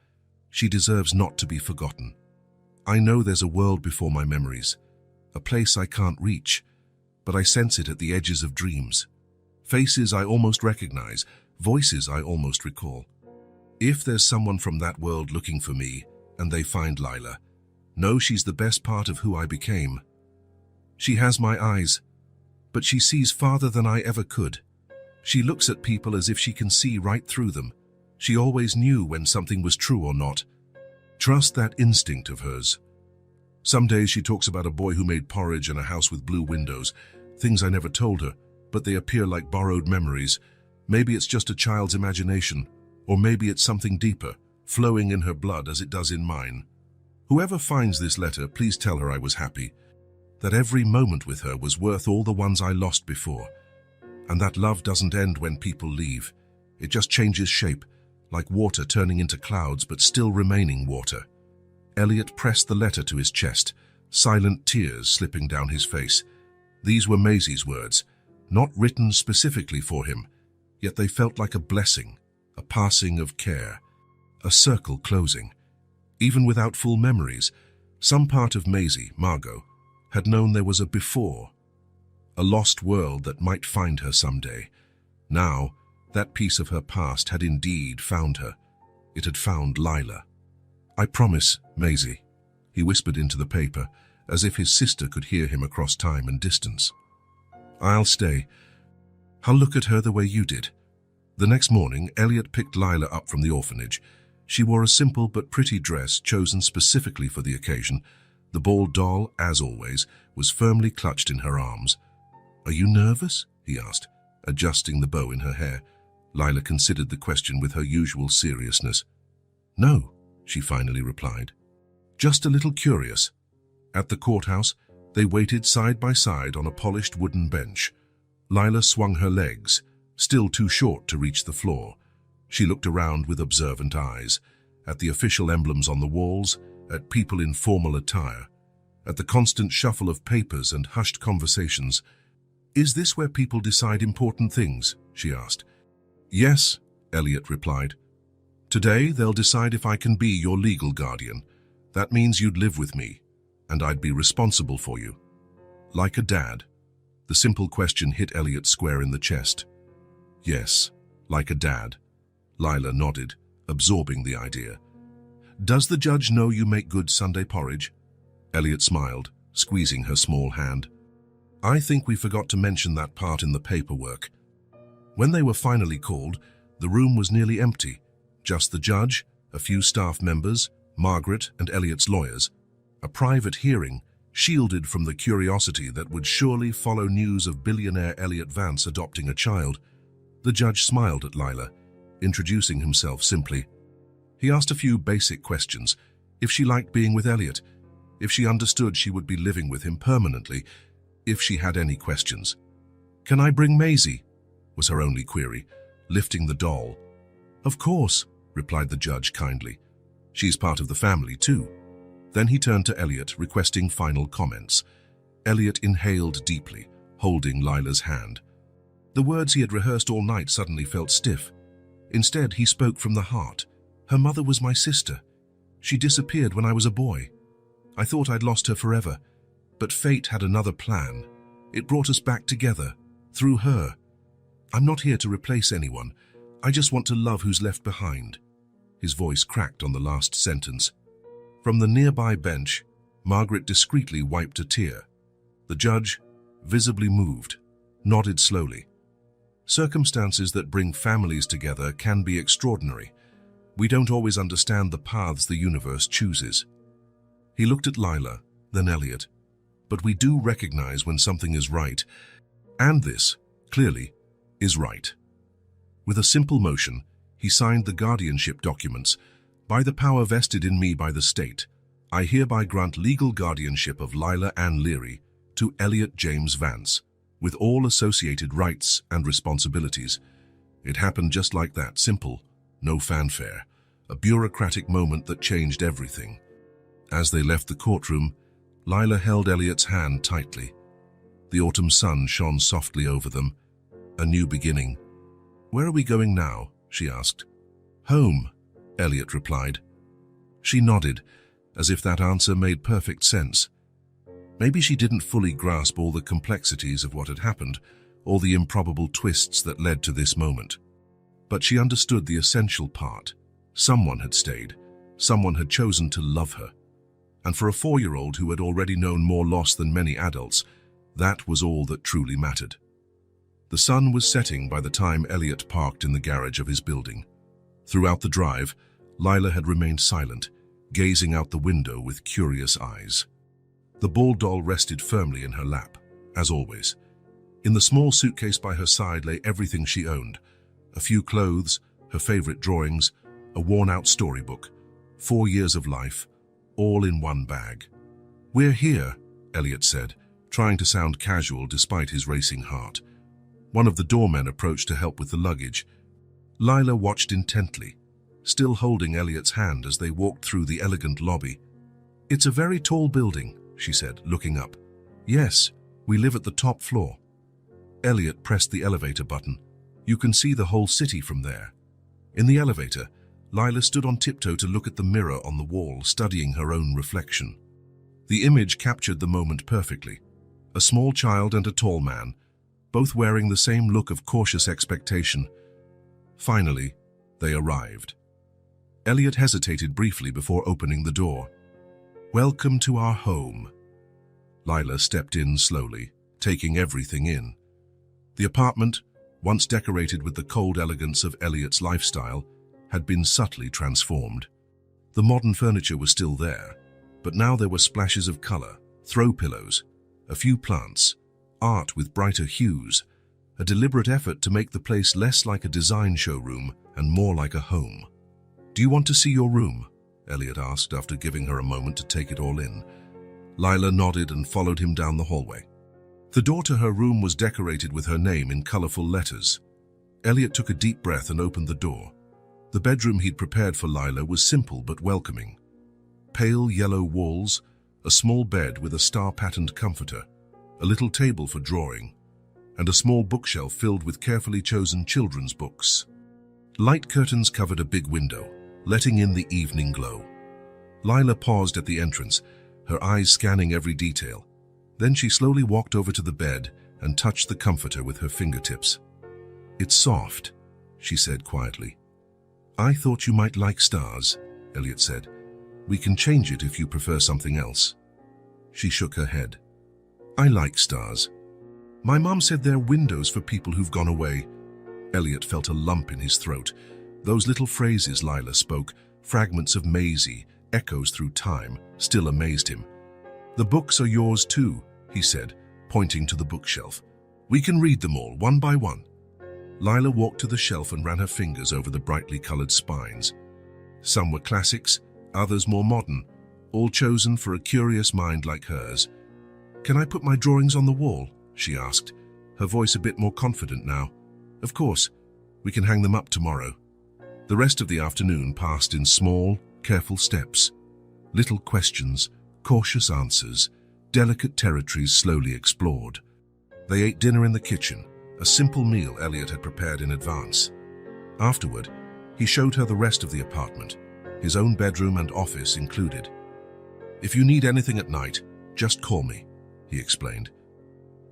She deserves not to be forgotten. I know there's a world before my memories, a place I can't reach, but I sense it at the edges of dreams. Faces I almost recognize, voices I almost recall. If there's someone from that world looking for me, and they find Lila, know she's the best part of who I became. She has my eyes, but she sees farther than I ever could. She looks at people as if she can see right through them. She always knew when something was true or not. Trust that instinct of hers. Some days she talks about a boy who made porridge and a house with blue windows, things I never told her, but they appear like borrowed memories. Maybe it's just a child's imagination, or maybe it's something deeper, flowing in her blood as it does in mine. Whoever finds this letter, please tell her I was happy, that every moment with her was worth all the ones I lost before, and that love doesn't end when people leave. It just changes shape, like water turning into clouds but still remaining water." Elliot pressed the letter to his chest, silent tears slipping down his face. These were Maisie's words, not written specifically for him, yet they felt like a blessing, a passing of care, a circle closing. Even without full memories, some part of Maisie, Margot, had known there was a before, a lost world that might find her someday. Now, that piece of her past had indeed found her. It had found Lila. "I promise, Maisie," he whispered into the paper, as if his sister could hear him across time and distance. "I'll stay. I'll look at her the way you did." The next morning, Elliot picked Lila up from the orphanage. She wore a simple but pretty dress chosen specifically for the occasion. The bald doll, as always, was firmly clutched in her arms. "Are you nervous?" he asked, adjusting the bow in her hair. Lila considered the question with her usual seriousness. "No," she finally replied. "Just a little curious." At the courthouse, they waited side by side on a polished wooden bench. Lila swung her legs, still too short to reach the floor. She looked around with observant eyes, at the official emblems on the walls, at people in formal attire, at the constant shuffle of papers and hushed conversations. "Is this where people decide important things?" she asked. "Yes," Elliot replied. "Today they'll decide if I can be your legal guardian. That means you'd live with me, and I'd be responsible for you. Like a dad." The simple question hit Elliot square in the chest. "Yes, like a dad." Lila nodded, absorbing the idea. "Does the judge know you make good Sunday porridge?" Elliot smiled, squeezing her small hand. "I think we forgot to mention that part in the paperwork." When they were finally called, the room was nearly empty. Just the judge, a few staff members, Margaret and Elliot's lawyers. A private hearing, shielded from the curiosity that would surely follow news of billionaire Elliot Vance adopting a child. The judge smiled at Lila, introducing himself simply. He asked a few basic questions. If she liked being with Elliot, if she understood she would be living with him permanently, if she had any questions. "Can I bring Maisie?" was her only query, lifting the doll. "Of course," replied the judge kindly. "She's part of the family too." Then he turned to Elliot, requesting final comments. Elliot inhaled deeply, holding Lila's hand. The words he had rehearsed all night suddenly felt stiff. Instead, he spoke from the heart. "Her mother was my sister. She disappeared when I was a boy. I thought I'd lost her forever, but fate had another plan. It brought us back together, through her. I'm not here to replace anyone. I just want to love who's left behind." His voice cracked on the last sentence. From the nearby bench, Margaret discreetly wiped a tear. The judge, visibly moved, nodded slowly. Circumstances that bring families together can be extraordinary. We don't always understand the paths the universe chooses. He looked at Lila, then Elliot. But we do recognize when something is right, and this, clearly, is right. With a simple motion, he signed the guardianship documents. By the power vested in me by the state, I hereby grant legal guardianship of Lila Ann Leary to Elliot James Vance, with all associated rights and responsibilities. It happened just like that, simple, no fanfare, a bureaucratic moment that changed everything. As they left the courtroom, Lila held Elliot's hand tightly. The autumn sun shone softly over them. A new beginning. "Where are we going now?" she asked. "Home," Elliot replied. She nodded, as if that answer made perfect sense. Maybe she didn't fully grasp all the complexities of what had happened, or the improbable twists that led to this moment. But she understood the essential part. Someone had stayed. Someone had chosen to love her. And for a 4-year-old who had already known more loss than many adults, that was all that truly mattered. The sun was setting by the time Elliot parked in the garage of his building. Throughout the drive, Lila had remained silent, gazing out the window with curious eyes. The ball doll rested firmly in her lap, as always. In the small suitcase by her side lay everything she owned: a few clothes, her favorite drawings, a worn-out storybook, 4 years of life, all in one bag. "We're here," Elliot said, trying to sound casual despite his racing heart. One of the doormen approached to help with the luggage. Lila watched intently, still holding Elliot's hand as they walked through the elegant lobby. "It's a very tall building," she said, looking up. "Yes, we live at the top floor." Elliot pressed the elevator button. "You can see the whole city from there." In the elevator, Lila stood on tiptoe to look at the mirror on the wall, studying her own reflection. The image captured the moment perfectly. A small child and a tall man, both wearing the same look of cautious expectation. Finally, they arrived. Elliot hesitated briefly before opening the door. "Welcome to our home." Lila stepped in slowly, taking everything in. The apartment, once decorated with the cold elegance of Elliot's lifestyle, had been subtly transformed. The modern furniture was still there, but now there were splashes of color, throw pillows, a few plants, art with brighter hues, a deliberate effort to make the place less like a design showroom and more like a home. "Do you want to see your room?" Elliot asked after giving her a moment to take it all in. Lila nodded and followed him down the hallway. The door to her room was decorated with her name in colorful letters. Elliot took a deep breath and opened the door. The bedroom he'd prepared for Lila was simple but welcoming. Pale yellow walls, a small bed with a star-patterned comforter, a little table for drawing, and a small bookshelf filled with carefully chosen children's books. Light curtains covered a big window, letting in the evening glow. Lila paused at the entrance, her eyes scanning every detail. Then she slowly walked over to the bed and touched the comforter with her fingertips. "It's soft," she said quietly. "I thought you might like stars," Elliot said. "We can change it if you prefer something else." She shook her head. "I like stars. My mom said they're windows for people who've gone away." Elliot felt a lump in his throat. Those little phrases Lila spoke, fragments of Maisie, echoes through time, still amazed him. "The books are yours too," he said, pointing to the bookshelf. "We can read them all, one by one." Lila walked to the shelf and ran her fingers over the brightly colored spines. Some were classics, others more modern, all chosen for a curious mind like hers. "Can I put my drawings on the wall?" she asked, her voice a bit more confident now. "Of course, we can hang them up tomorrow." The rest of the afternoon passed in small, careful steps. Little questions, cautious answers, delicate territories slowly explored. They ate dinner in the kitchen, a simple meal Elliot had prepared in advance. Afterward, he showed her the rest of the apartment, his own bedroom and office included. "If you need anything at night, just call me," he explained.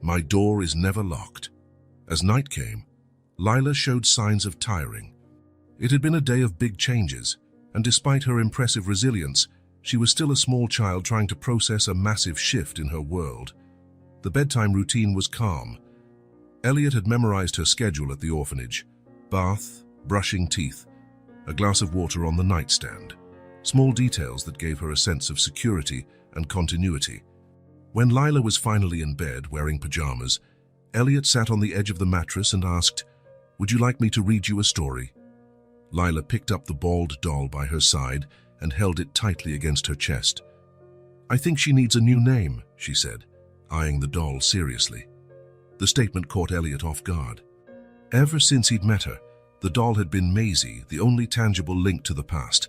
"My door is never locked." As night came, Lila showed signs of tiring. It had been a day of big changes, and despite her impressive resilience, she was still a small child trying to process a massive shift in her world. The bedtime routine was calm. Elliot had memorized her schedule at the orphanage: bath, brushing teeth, a glass of water on the nightstand. Small details that gave her a sense of security and continuity. When Lila was finally in bed wearing pajamas, Elliot sat on the edge of the mattress and asked, "Would you like me to read you a story?" Lila picked up the bald doll by her side and held it tightly against her chest. "I think she needs a new name," she said, eyeing the doll seriously. The statement caught Elliot off guard. Ever since he'd met her, the doll had been Maisie, the only tangible link to the past,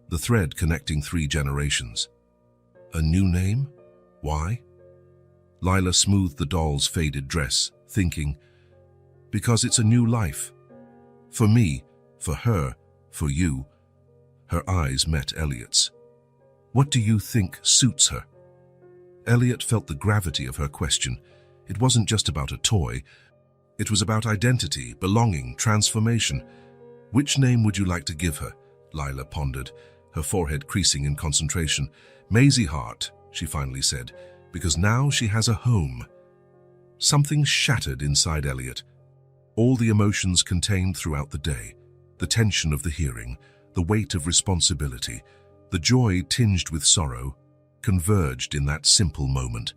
the thread connecting 3 generations. A new name? Why? Lila smoothed the doll's faded dress, thinking, because it's a new life. For me, for her, for you. Her eyes met Elliot's. What do you think suits her? Elliot felt the gravity of her question. It wasn't just about a toy. It was about identity, belonging, transformation. Which name would you like to give her? Lila pondered, her forehead creasing in concentration. Maisie Hart, she finally said, because now she has a home. Something shattered inside Elliot. All the emotions contained throughout the day, the tension of the hearing, the weight of responsibility, the joy tinged with sorrow, converged in that simple moment.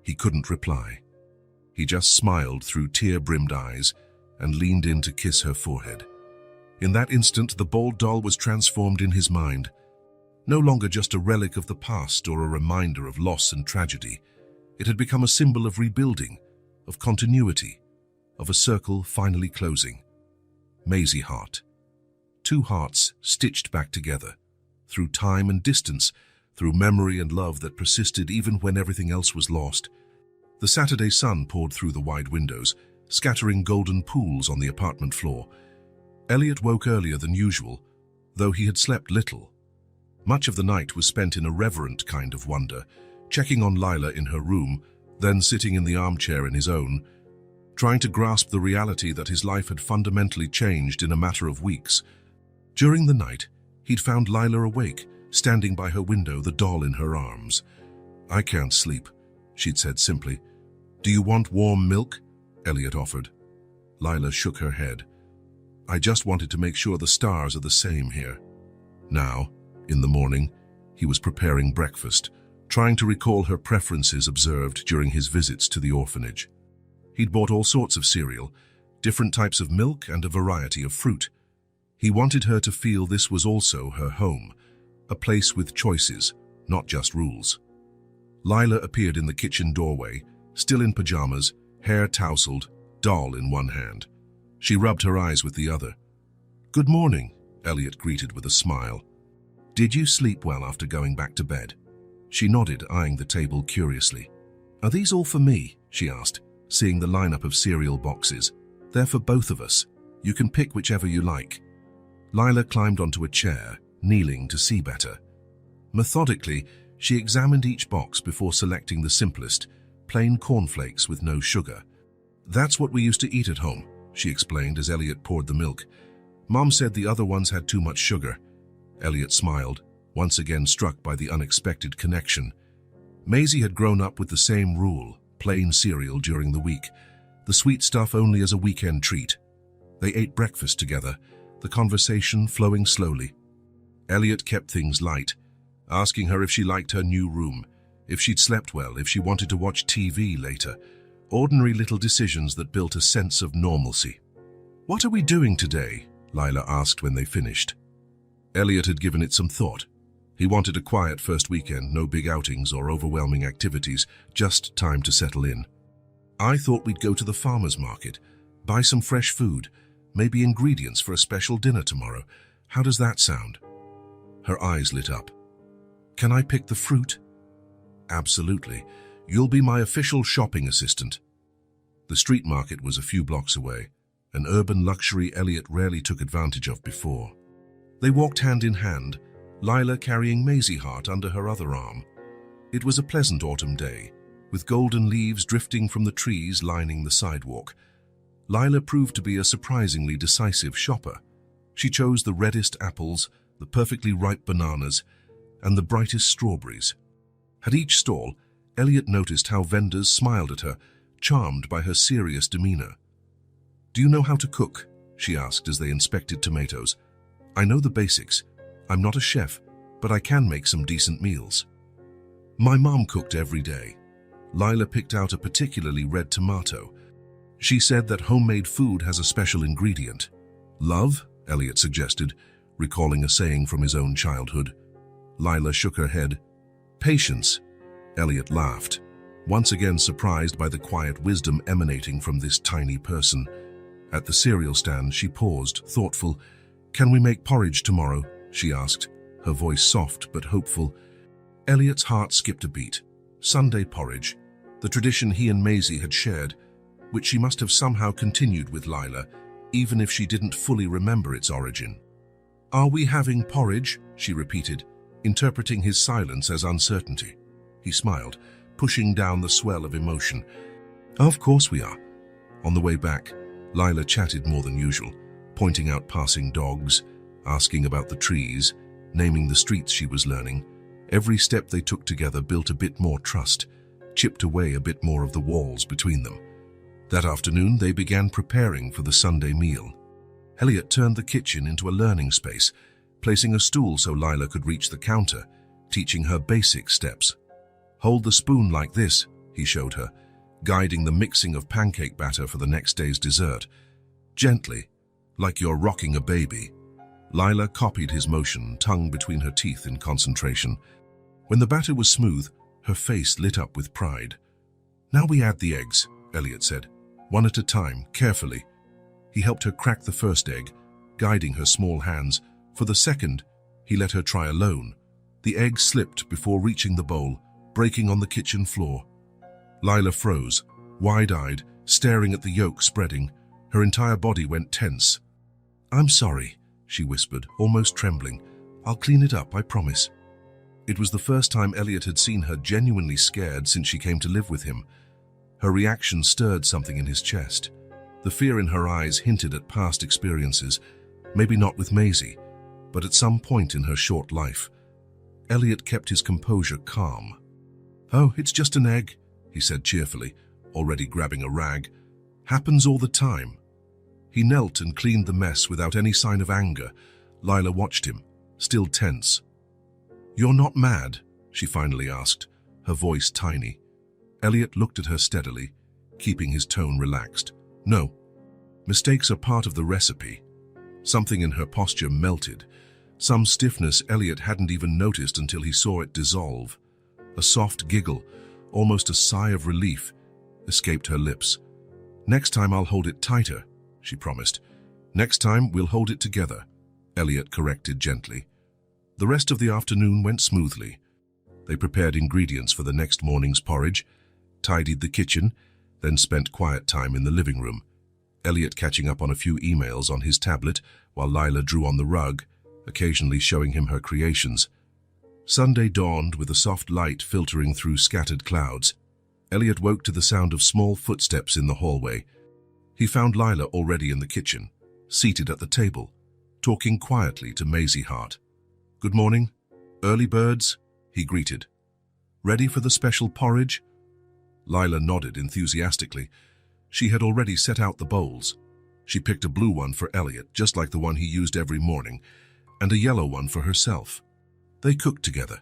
He couldn't reply. He just smiled through tear-brimmed eyes and leaned in to kiss her forehead. In that instant, the bald doll was transformed in his mind. No longer just a relic of the past or a reminder of loss and tragedy. It had become a symbol of rebuilding, of continuity, of a circle finally closing. Maisie Hart. 2 hearts stitched back together, through time and distance, through memory and love that persisted even when everything else was lost. The Saturday sun poured through the wide windows, scattering golden pools on the apartment floor. Elliot woke earlier than usual, though he had slept little. Much of the night was spent in a reverent kind of wonder, checking on Lila in her room, then sitting in the armchair in his own, trying to grasp the reality that his life had fundamentally changed in a matter of weeks. During the night, he'd found Lila awake, standing by her window, the doll in her arms. "I can't sleep," she'd said simply. "Do you want warm milk?" Elliot offered. Lila shook her head. "I just wanted to make sure the stars are the same here." Now, in the morning, he was preparing breakfast, trying to recall her preferences observed during his visits to the orphanage. He'd bought all sorts of cereal, different types of milk, and a variety of fruit. He wanted her to feel this was also her home, a place with choices, not just rules. Lila appeared in the kitchen doorway, still in pajamas, hair tousled, doll in one hand. She rubbed her eyes with the other. "Good morning," Elliot greeted with a smile. "Did you sleep well after going back to bed?" She nodded, eyeing the table curiously. "Are these all for me?" she asked, seeing the lineup of cereal boxes. "They're for both of us. You can pick whichever you like." Lila climbed onto a chair, kneeling to see better. Methodically, she examined each box before selecting the simplest, plain cornflakes with no sugar. "That's what we used to eat at home," she explained as Elliot poured the milk. "Mom said the other ones had too much sugar." Elliot smiled, once again struck by the unexpected connection. Maisie had grown up with the same rule, plain cereal during the week, the sweet stuff only as a weekend treat. They ate breakfast together, the conversation flowing slowly. Elliot kept things light, asking her if she liked her new room, if she'd slept well, if she wanted to watch TV later. Ordinary little decisions that built a sense of normalcy. "What are we doing today?" Lila asked when they finished. Elliot had given it some thought. He wanted a quiet first weekend, no big outings or overwhelming activities, just time to settle in. "I thought we'd go to the farmer's market, buy some fresh food, maybe ingredients for a special dinner tomorrow. How does that sound?" Her eyes lit up. "Can I pick the fruit?" "Absolutely. You'll be my official shopping assistant." The street market was a few blocks away, an urban luxury Elliot rarely took advantage of before. They walked hand in hand, Lila carrying Maisie Hart under her other arm. It was a pleasant autumn day, with golden leaves drifting from the trees lining the sidewalk. Lila proved to be a surprisingly decisive shopper. She chose the reddest apples, the perfectly ripe bananas, and the brightest strawberries. At each stall, Elliot noticed how vendors smiled at her, charmed by her serious demeanor. "Do you know how to cook?" she asked as they inspected tomatoes. "I know the basics. I'm not a chef, but I can make some decent meals." "My mom cooked every day." Lila picked out a particularly red tomato. She said that homemade food has a special ingredient. "Love?" Elliot suggested, recalling a saying from his own childhood. Lila shook her head. "Patience." Elliot laughed, once again surprised by the quiet wisdom emanating from this tiny person. At the cereal stand, she paused, thoughtful. "Can we make porridge tomorrow?" she asked, her voice soft but hopeful. Elliot's heart skipped a beat. Sunday porridge, the tradition he and Maisie had shared, which she must have somehow continued with Lila, even if she didn't fully remember its origin. "Are we having porridge?" she repeated, interpreting his silence as uncertainty. He smiled, pushing down the swell of emotion. "Of course we are." On the way back, Lila chatted more than usual, pointing out passing dogs, asking about the trees, naming the streets she was learning. Every step they took together built a bit more trust, chipped away a bit more of the walls between them. That afternoon, they began preparing for the Sunday meal. Elliot turned the kitchen into a learning space, placing a stool so Lila could reach the counter, teaching her basic steps. "Hold the spoon like this," he showed her, guiding the mixing of pancake batter for the next day's dessert. "Gently, like you're rocking a baby." Lila copied his motion, tongue between her teeth in concentration. When the batter was smooth, her face lit up with pride. "Now we add the eggs," Elliot said, "one at a time, carefully." He helped her crack the first egg, guiding her small hands. For the second, he let her try alone. The egg slipped before reaching the bowl, breaking on the kitchen floor. Lila froze, wide-eyed, staring at the yolk spreading. Her entire body went tense. "I'm sorry," she whispered, almost trembling. "I'll clean it up, I promise." It was the first time Elliot had seen her genuinely scared since she came to live with him. Her reaction stirred something in his chest. The fear in her eyes hinted at past experiences, maybe not with Maisie, but at some point in her short life. Elliot kept his composure calm. "Oh, it's just an egg," he said cheerfully, already grabbing a rag. "Happens all the time." He knelt and cleaned the mess without any sign of anger. Lila watched him, still tense. "You're not mad?" she finally asked, her voice tiny. Elliot looked at her steadily, keeping his tone relaxed. "No. Mistakes are part of the recipe." Something in her posture melted. Some stiffness Elliot hadn't even noticed until he saw it dissolve. A soft giggle, almost a sigh of relief, escaped her lips. "Next time I'll hold it tighter," she promised. "Next time we'll hold it together," Elliot corrected gently. The rest of the afternoon went smoothly. They prepared ingredients for the next morning's porridge, tidied the kitchen, then spent quiet time in the living room, Elliot catching up on a few emails on his tablet while Lila drew on the rug, occasionally showing him her creations. Sunday dawned with a soft light filtering through scattered clouds. Elliot woke to the sound of small footsteps in the hallway. He found Lila already in the kitchen, seated at the table, talking quietly to Maisie Hart. "Good morning. Early birds," he greeted. "Ready for the special porridge?" Lila nodded enthusiastically. She had already set out the bowls. She picked a blue one for Elliot, just like the one he used every morning, and a yellow one for herself. They cooked together,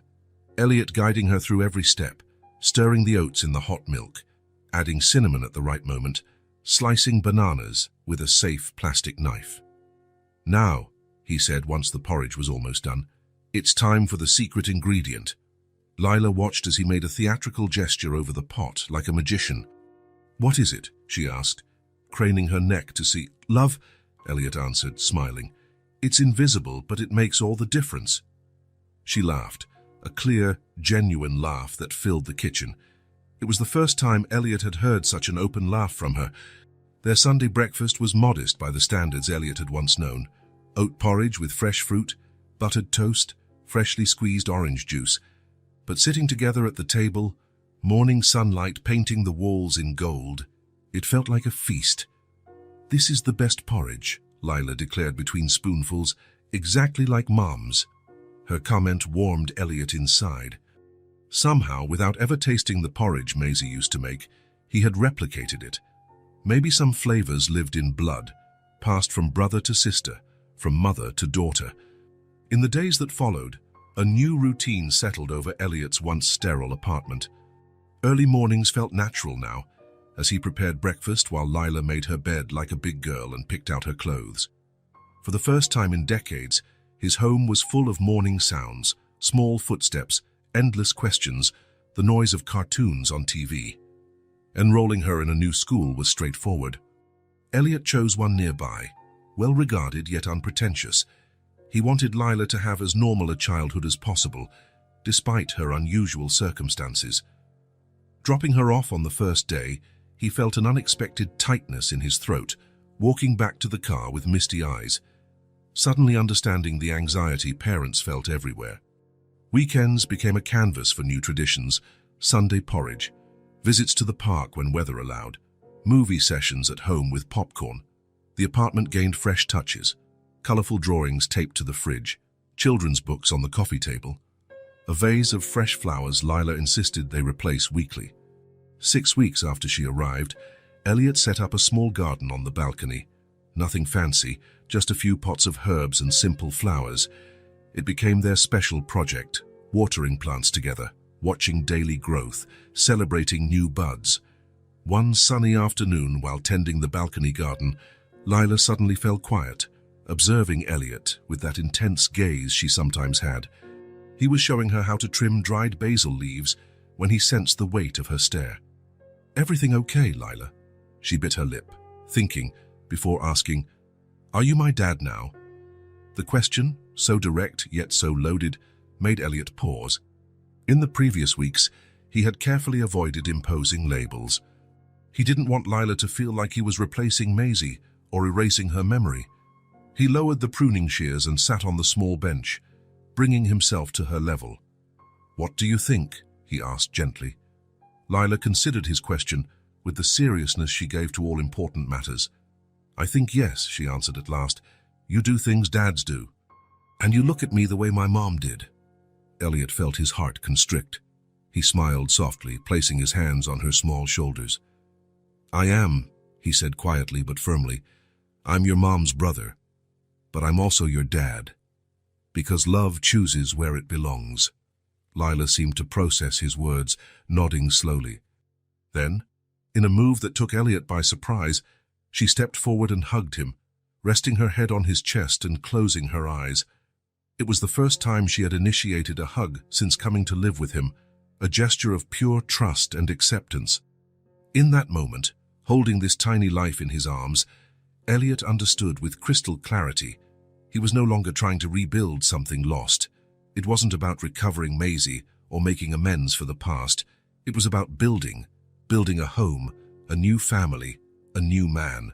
Elliot guiding her through every step, stirring the oats in the hot milk, adding cinnamon at the right moment, slicing bananas with a safe plastic knife. "Now," he said once the porridge was almost done, "it's time for the secret ingredient." Lila watched as he made a theatrical gesture over the pot, like a magician. "What is it?" she asked, craning her neck to see. "Love," Elliot answered, smiling. "It's invisible, but it makes all the difference." She laughed, a clear, genuine laugh that filled the kitchen. It was the first time Elliot had heard such an open laugh from her. Their Sunday breakfast was modest by the standards Elliot had once known. Oat porridge with fresh fruit, buttered toast, freshly squeezed orange juice. But sitting together at the table, morning sunlight painting the walls in gold, it felt like a feast. "This is the best porridge," Lila declared between spoonfuls, "exactly like Mom's." Her comment warmed Elliot inside. Somehow, without ever tasting the porridge Maisie used to make, He had replicated it. Maybe some flavors lived in blood, passed from brother to sister, from mother to daughter. In the days that followed, a new routine settled over Elliot's once sterile apartment. Early mornings felt natural now, as he prepared breakfast while Lila made her bed like a big girl and picked out her clothes. For the first time in decades, his home was full of morning sounds, small footsteps, endless questions, the noise of cartoons on TV. Enrolling her in a new school was straightforward. Elliot chose one nearby, well-regarded yet unpretentious. He wanted Lila to have as normal a childhood as possible, despite her unusual circumstances. Dropping her off on the first day, he felt an unexpected tightness in his throat, walking back to the car with misty eyes, suddenly understanding the anxiety parents felt everywhere. Weekends became a canvas for new traditions: Sunday porridge, visits to the park when weather allowed, movie sessions at home with popcorn. The apartment gained fresh touches: colorful drawings taped to the fridge, children's books on the coffee table. A vase of fresh flowers Lila insisted they replace weekly. 6 weeks after she arrived, Elliot set up a small garden on the balcony. Nothing fancy, just a few pots of herbs and simple flowers. It became their special project, watering plants together, watching daily growth, celebrating new buds. One sunny afternoon, while tending the balcony garden, Lila suddenly fell quiet, observing Elliot with that intense gaze she sometimes had. He was showing her how to trim dried basil leaves when he sensed the weight of her stare. "Everything okay, Lila?" She bit her lip, thinking, before asking, "Are you my dad now?" The question, so direct yet so loaded, made Elliot pause. In the previous weeks, he had carefully avoided imposing labels. He didn't want Lila to feel like he was replacing Maisie or erasing her memory. He lowered the pruning shears and sat on the small bench, bringing himself to her level. "What do you think?" he asked gently. Lila considered his question with the seriousness she gave to all important matters. "I think yes," she answered at last. "You do things dads do. And you look at me the way my mom did." Elliot felt his heart constrict. He smiled softly, placing his hands on her small shoulders. "I am," he said quietly but firmly. "I'm your mom's brother. But I'm also your dad. Because love chooses where it belongs." Lila seemed to process his words, nodding slowly. Then, in a move that took Elliot by surprise, she stepped forward and hugged him, resting her head on his chest and closing her eyes. It was the first time she had initiated a hug since coming to live with him, a gesture of pure trust and acceptance. In that moment, holding this tiny life in his arms, Elliot understood with crystal clarity. He was no longer trying to rebuild something lost. It wasn't about recovering Maisie or making amends for the past. It was about building a home, a new family, a new man.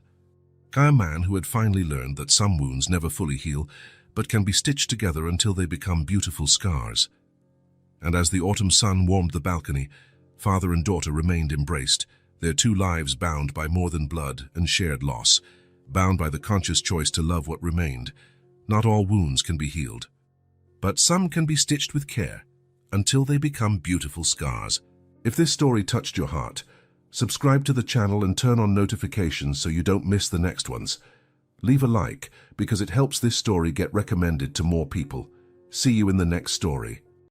A man who had finally learned that some wounds never fully heal, but can be stitched together until they become beautiful scars. And as the autumn sun warmed the balcony, father and daughter remained embraced, their two lives bound by more than blood and shared loss, bound by the conscious choice to love what remained. Not all wounds can be healed, but some can be stitched with care until they become beautiful scars. If this story touched your heart, subscribe to the channel and turn on notifications so you don't miss the next ones. Leave a like because it helps this story get recommended to more people. See you in the next story.